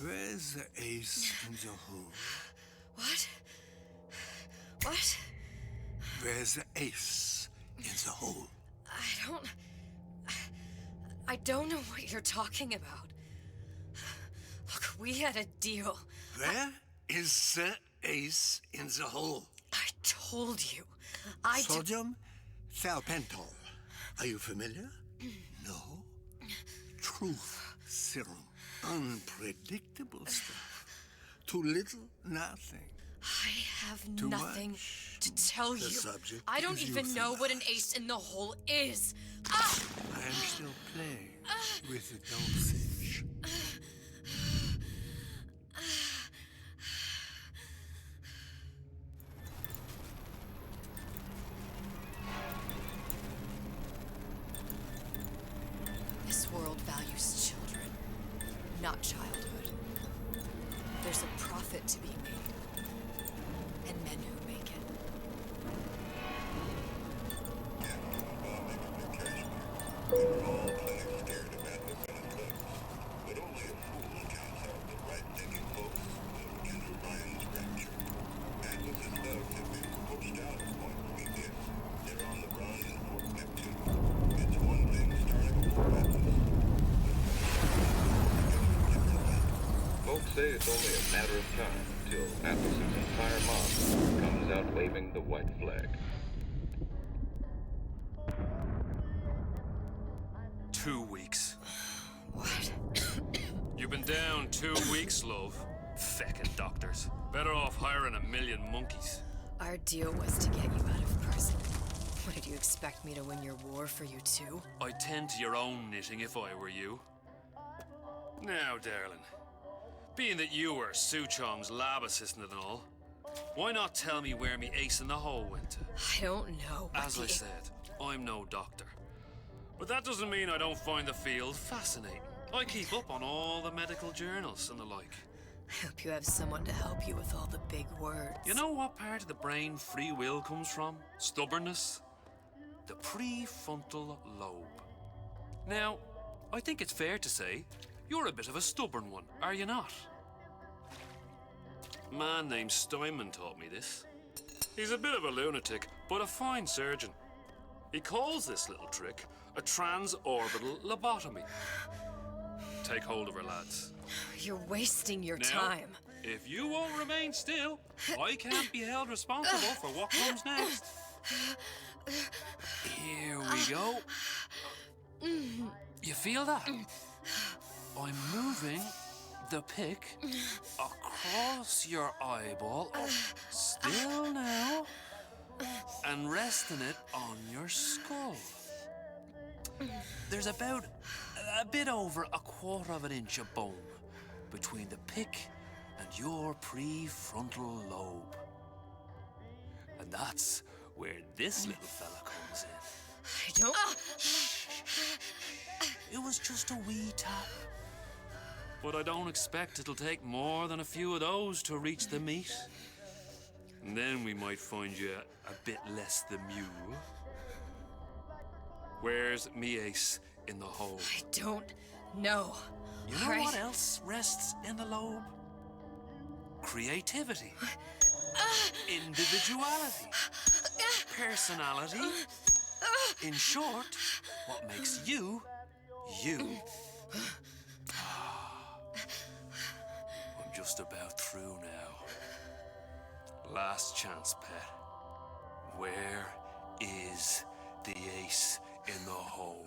Where's the ace in the hole? What? What? Where's the ace in the hole? I don't know what you're talking about. Look, we had a deal. Where is the ace in the hole? I told you. Sodium thiopental. Are you familiar? No? Truth serum. Unpredictable stuff. Too little, nothing. I have Too nothing much. to tell The you. subject I don't is even know what an ace in the hole is. Ah! I am still playing with the dosage. This world values children, not childhood. There's a profit to be made, and men who make it. Folks say it's only a matter of time till Atlas's entire mob comes out waving the white flag. 2 weeks. What? You've been down 2 weeks, love. Feckin' doctors. Better off hiring 1,000,000 monkeys. Our deal was to get you out of prison. What, did you expect me to win your war for you too? I'd tend to your own knitting if I were you. Now, darling, being that you were Su Chong's lab assistant and all, why not tell me where me ace in the hole went to? I don't know. As I said, I'm no doctor. But that doesn't mean I don't find the field fascinating. I keep up on all the medical journals and the like. I hope you have someone to help you with all the big words. You know what part of the brain free will comes from? Stubbornness? The prefrontal lobe. Now, I think it's fair to say you're a bit of a stubborn one, are you not? A man named Steinman taught me this. He's a bit of a lunatic, but a fine surgeon. He calls this little trick a transorbital lobotomy. Take hold of her, lads. You're wasting your Now, time. If you won't remain still, I can't be held responsible for what comes next. Here we go. You feel that? I'm moving the pick across your eyeball, still now, and resting it on your skull. There's about a bit over a quarter of an inch of bone between the pick and your prefrontal lobe. And that's where this little fella comes in. I don't... It was just a wee tap. But I don't expect it'll take more than a few of those to reach the meat. And then we might find you a bit less the mule. Where's me ace in the hole? I don't know. You know what else rests in the lobe? Creativity. Individuality. Personality. In short, what makes you, you. I'm just about through now. Last chance, pet. Where is the ace in the hole?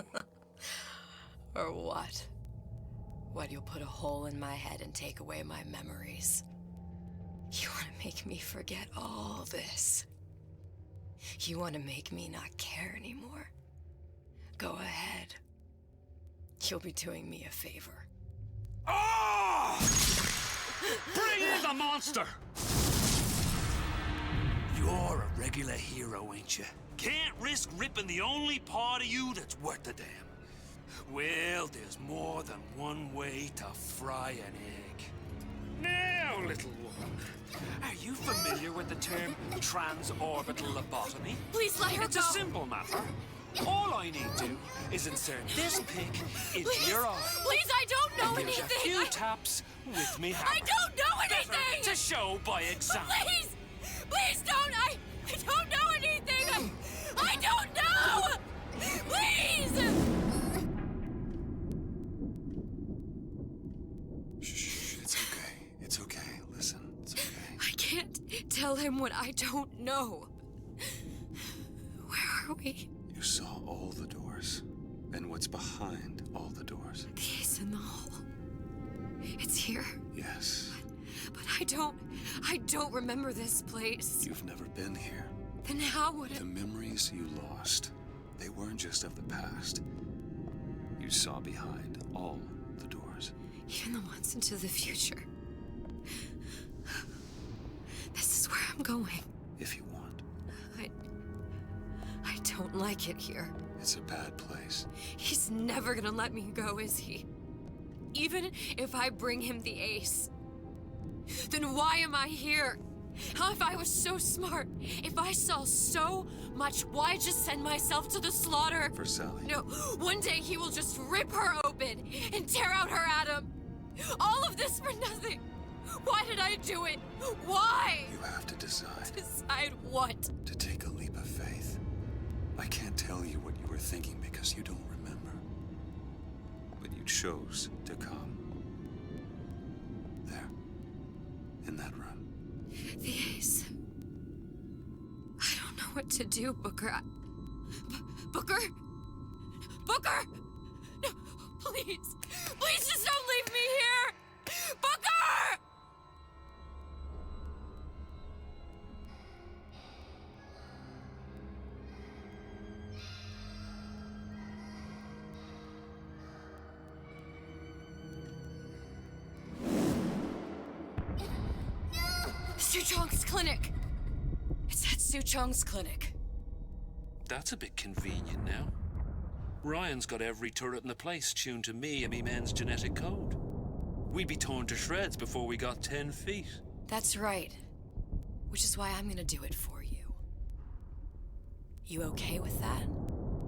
Or what? What, you'll put a hole in my head and take away my memories? You want to make me forget all this? You want to make me not care anymore? Go ahead. You'll be doing me a favor. Ah! Bring in the monster! You're a regular hero, ain't you? Can't risk ripping the only part of you that's worth a damn. Well, there's more than one way to fry an egg. Now, little one, are you familiar with the term transorbital lobotomy? Please let her It's go. a simple matter. All I need to is insert this pick into your eye. Please, I don't know And there's anything. a few taps with me hammer. I don't know anything. To show by example. Please, please don't. I don't know anything. I don't know. Please. Shh, it's okay. It's okay. Listen, it's okay. I can't tell him what I don't know. Where are we? You saw all the doors. And what's behind all the doors? The ace in the hole. It's here. Yes. But I don't remember this place. You've never been here. Then how would it? The memories you lost, they weren't just of the past. You saw behind all the doors. Even the ones into the future. This is where I'm going. If you want. I don't like it here. It's a bad place. He's never gonna let me go, is he? Even if I bring him the ace. Then why am I here? How if I was so smart? If I saw so much, why just send myself to the slaughter? For Sally. No, one day he will just rip her open and tear out her atom. All of this for nothing. Why did I do it? Why? You have to decide. Decide what? To take a leap of faith. I can't tell you what you were thinking because you don't remember. But you chose to come. There. In that room. The ace. I don't know what to do, Booker. Booker? Booker! No, please. Please just don't leave me here! Booker! Suchong's clinic. It's at Suchong's clinic. That's a bit convenient now. Ryan's got every turret in the place tuned to me and me men's genetic code. We'd be torn to shreds before we got 10 feet. That's right. Which is why I'm gonna do it for you. You okay with that?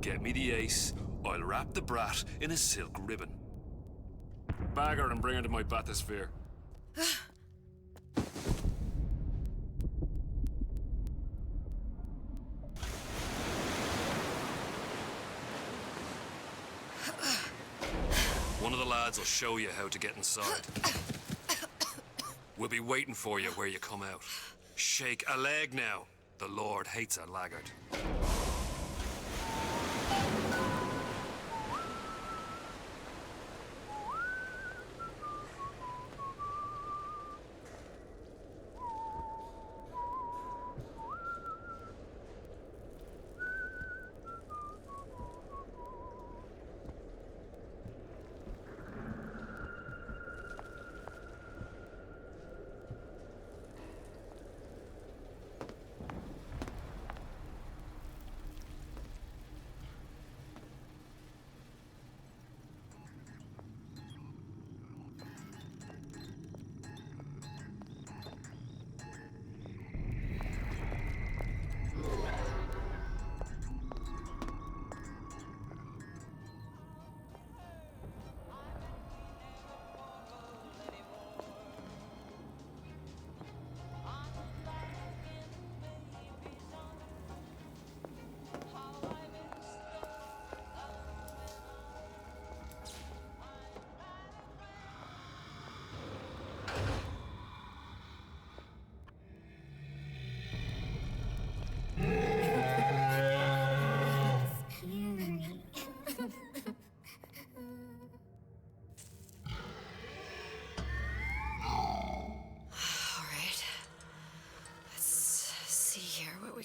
Get me the ace, I'll wrap the brat in a silk ribbon. Bag her and bring her to my bathysphere. One of the lads will show you how to get inside. We'll be waiting for you where you come out. Shake a leg now. The Lord hates a laggard.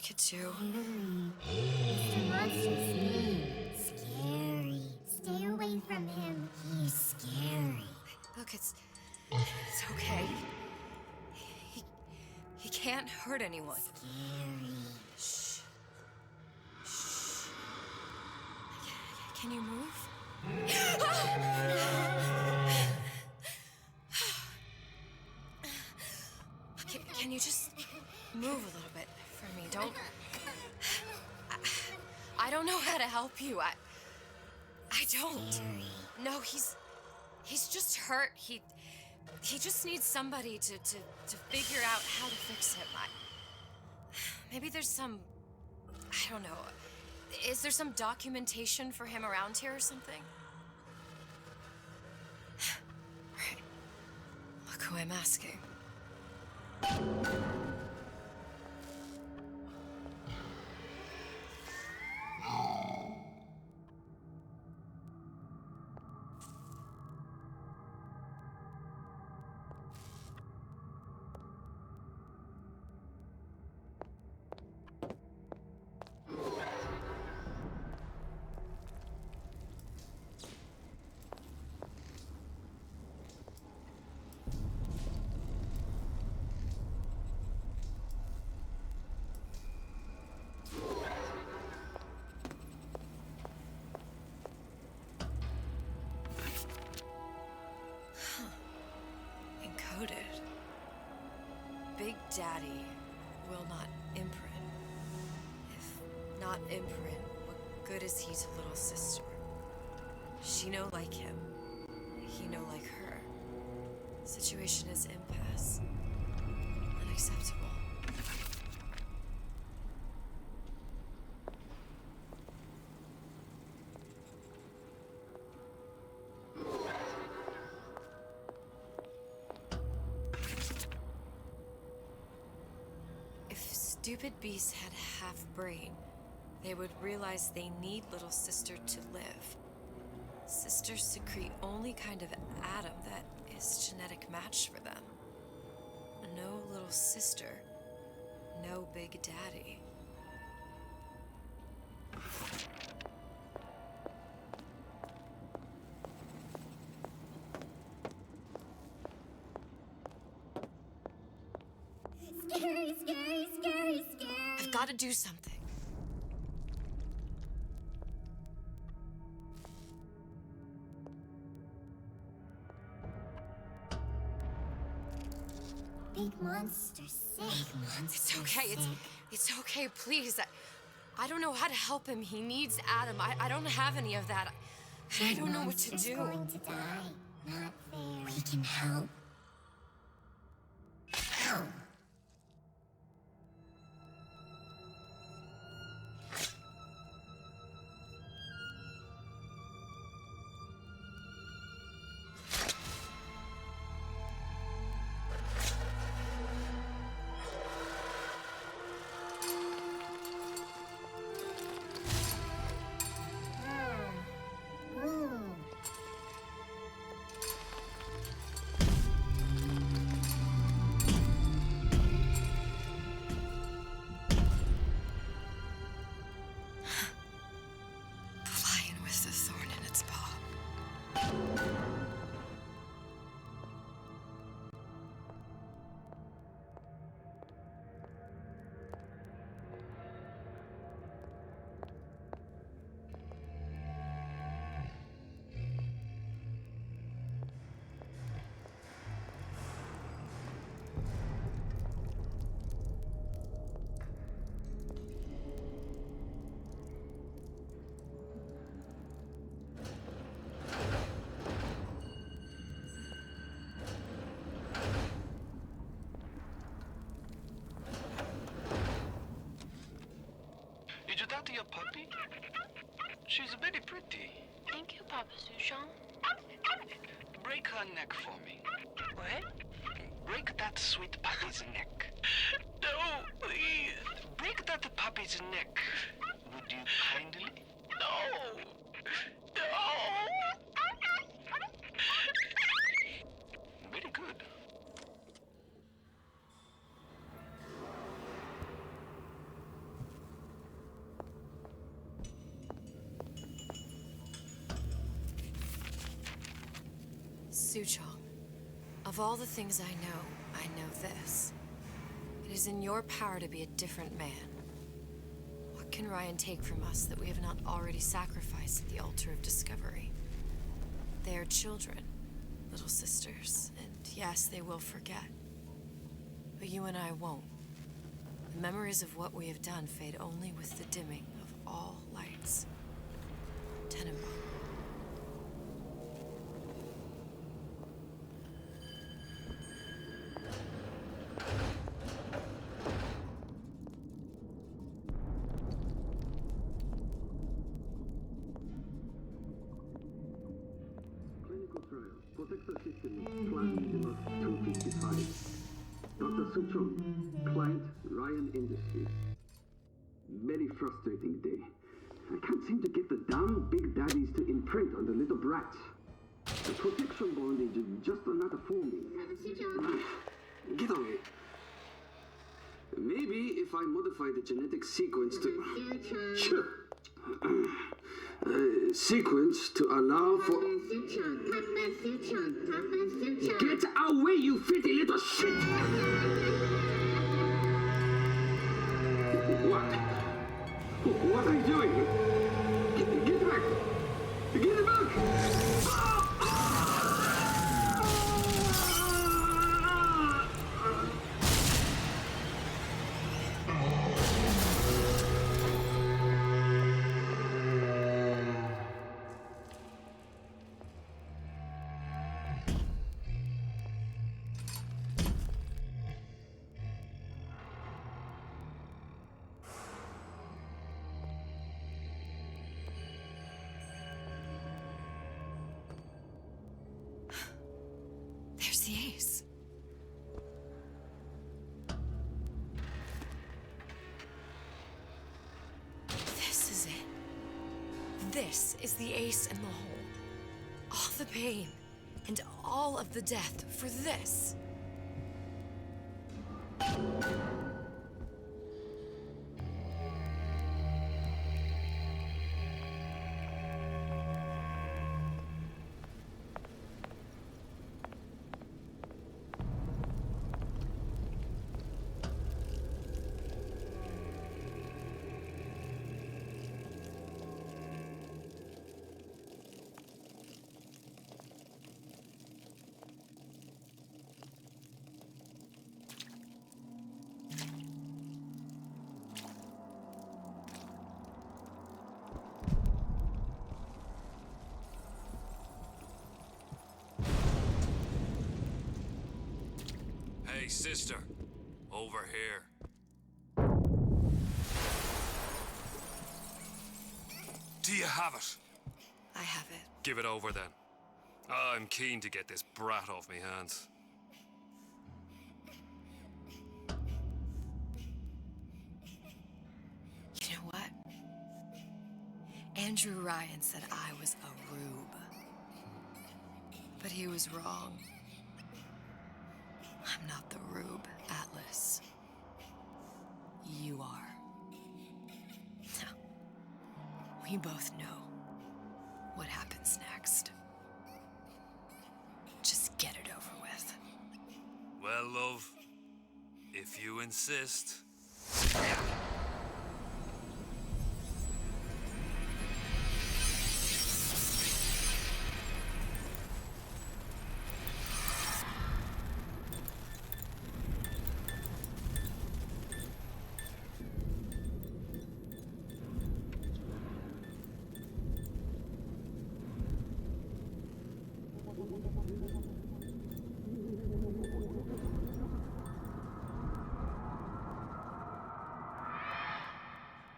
Could do. Mr. Monster's scary. Stay away from him. He's scary. Look, it's okay. He can't hurt anyone. Scary. Shh. Shh. Can you move? Can you just move a little bit? For me, don't. I don't know how to help you. I don't. No, he's just hurt. He just needs somebody to figure out how to fix him. Maybe there's some. I don't know. Is there some documentation for him around here or something? Right. Look who I'm asking. Big Daddy will not imprint. If not imprint, what good is he to little sister? She no like him. He no like her. Situation is impasse. Unacceptable. Stupid beasts had half brain. They would realize they need little sister to live. Sisters secrete only kind of atom that is genetic match for them. No little sister, no Big Daddy. Scary, scary, scary, scary. I've got to do something. Big monster sick. It's okay. It's okay, please. I don't know how to help him. He needs Adam. I don't have any of that. I don't know what to do. Going to die. Not fair. We can help. Help. Flying with the thorn in its paw. Did you talk to your puppy? She's very pretty. Thank you, Papa Suchong. Break her neck for me. What? Break that sweet puppy's neck. No, please. Break that puppy's neck. Would you kindly? No. No. Very good. Suchong, of all the things I know this. It is in your power to be a different man. What can Ryan take from us that we have not already sacrificed at the altar of discovery? They are children, little sisters, and yes, they will forget. But you and I won't. The memories of what we have done fade only with the dimming of all lights. Tenenbaum. Protector system, Plant Deluxe 255. Dr. Suchong, client Ryan Industries. Very frustrating day. I can't seem to get the damn big daddies to imprint on the little brats. The protection bondage is just another forming. Get away. Maybe if I modify the genetic sequence to... Sure. Sequence to allow for... Get away, you filthy little shit! What? What are you doing? Get back! Get back! There's the ace. This is it. This is the ace in the hole. All the pain and all of the death for this. Hey, sister. Over here. Do you have it? I have it. Give it over then. I'm keen to get this brat off me hands. You know what? Andrew Ryan said I was a rube. But he was wrong. I'm not the rube, Atlas. You are. Now, we both know what happens next. Just get it over with. Well, love, if you insist.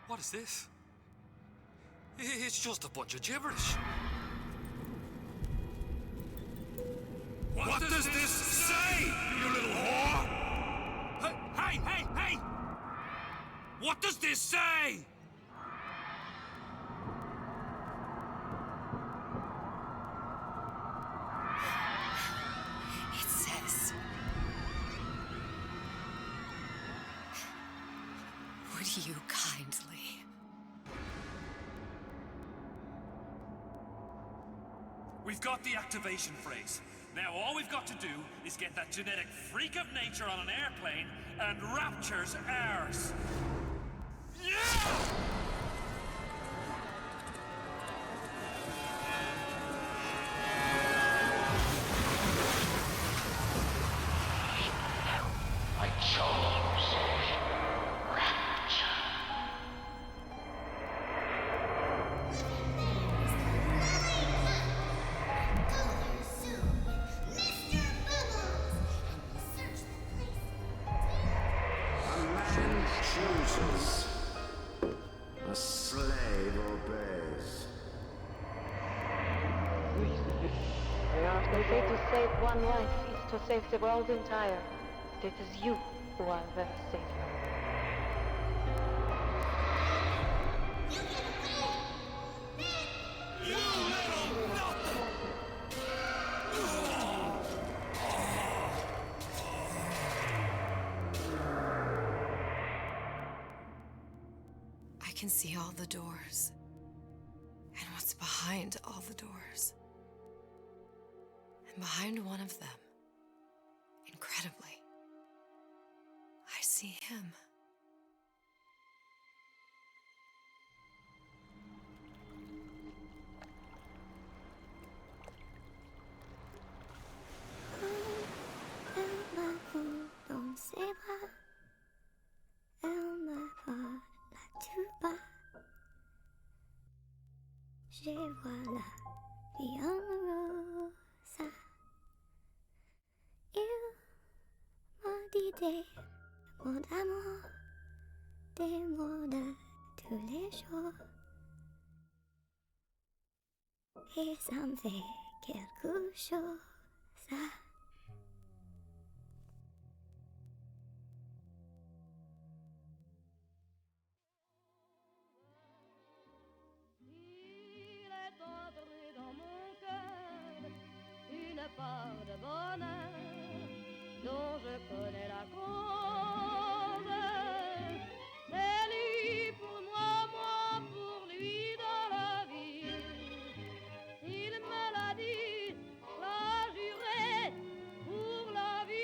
What is this? It's just a bunch of gibberish. What does this say, you little whore? Hey! What does this say? It says... Would you kindly... We've got the activation phrase. Now all we've got to do is get that genetic freak of nature on an airplane, and Rapture's ours. Yeah! I chose Rapture. A man chooses. A slave obeys. They say to save one life is to save the world entire. It is you who are their savior. I can see all the doors. And what's behind all the doors. And behind one of them, incredibly, I see him. Dans ses bras, elle me parle tout bas. Je vois la vie en rose. Il m'a dit des mots d'amour, des mots de tous les jours. Et ça me fait quelque chose. Une part de bonheur dont je connais la cause. C'est lui pour moi, moi pour lui dans la vie. Il me l'a dit, l'a juré pour la vie.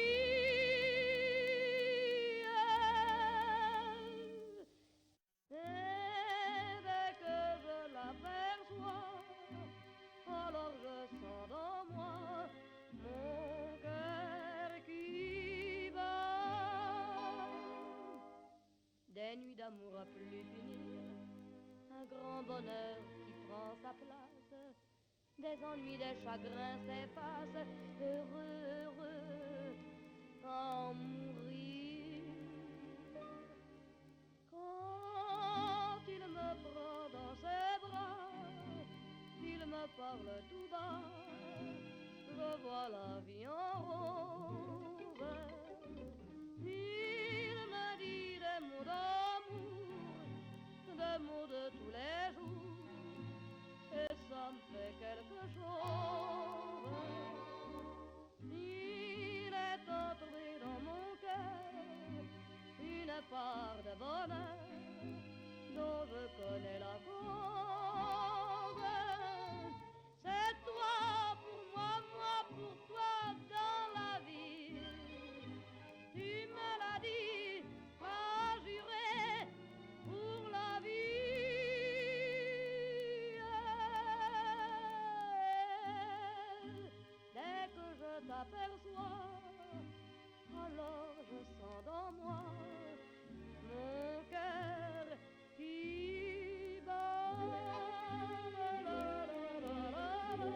Et dès que je l'aperçois, alors je sens dans moi mon cœur qui bat. Des nuits d'amour à plus finir, un grand bonheur qui prend sa place. Des ennuis, des chagrins s'effacent, heureux, heureux, sans mourir. Quand il me prend dans ses bras, il me parle tout bas, je vois la vie en rose. Il me dit des mots d'amour, des mots de tous les jours, et ça me fait quelque chose. Il est entré dans mon cœur une part de bonheur dont je connais la cause. C'est toi pour moi, moi pour toi dans la vie. Tu me l'as dit, pas juré pour la vie. Dès que je t'aperçois, alors je sens dans moi mon cœur qui bat. La, la, la, la, la, la, la,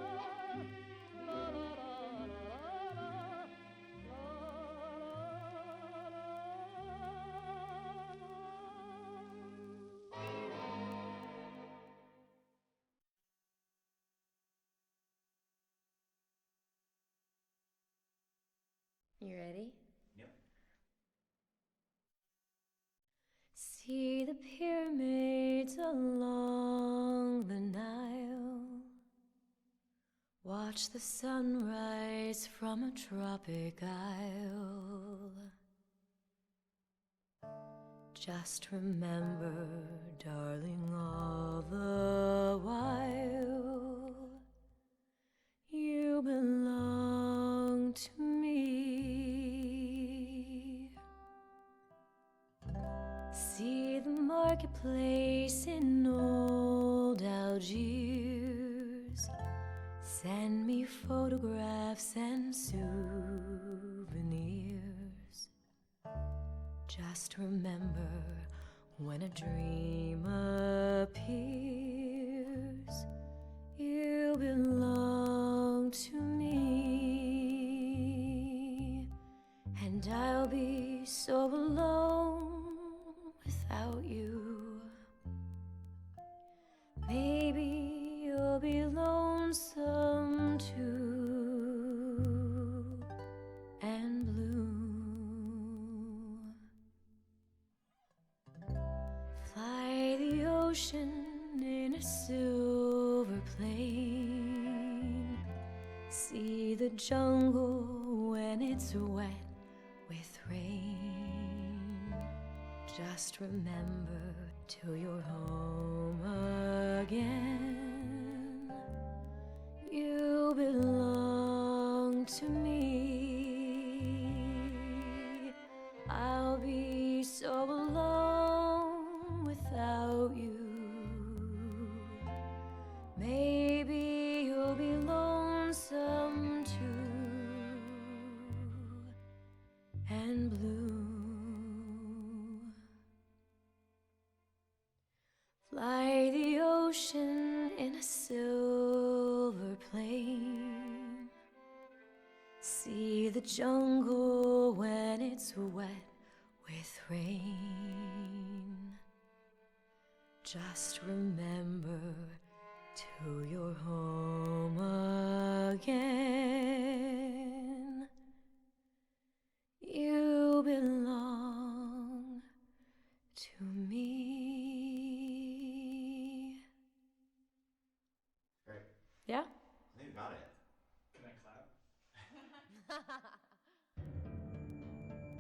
You ready? Yep. See the pyramids along the Nile. Watch the sunrise from a tropic isle. Just remember, darling, all the while you belong to me. See the marketplace in old Algiers. Send me photographs and souvenirs. Just remember, when a dream appears, you belong to me. And I'll be so alone without you. Maybe you'll be lonesome too, and blue. Fly the ocean in a silver plane. See the jungle when it's wet with rain. Just remember, till you're home again, you belong to me. I'll be so alone without you. Maybe you'll be lonesome too, and blue. Fly the ocean in a silver plane. See the jungle when it's wet with rain. Just remember, till you're home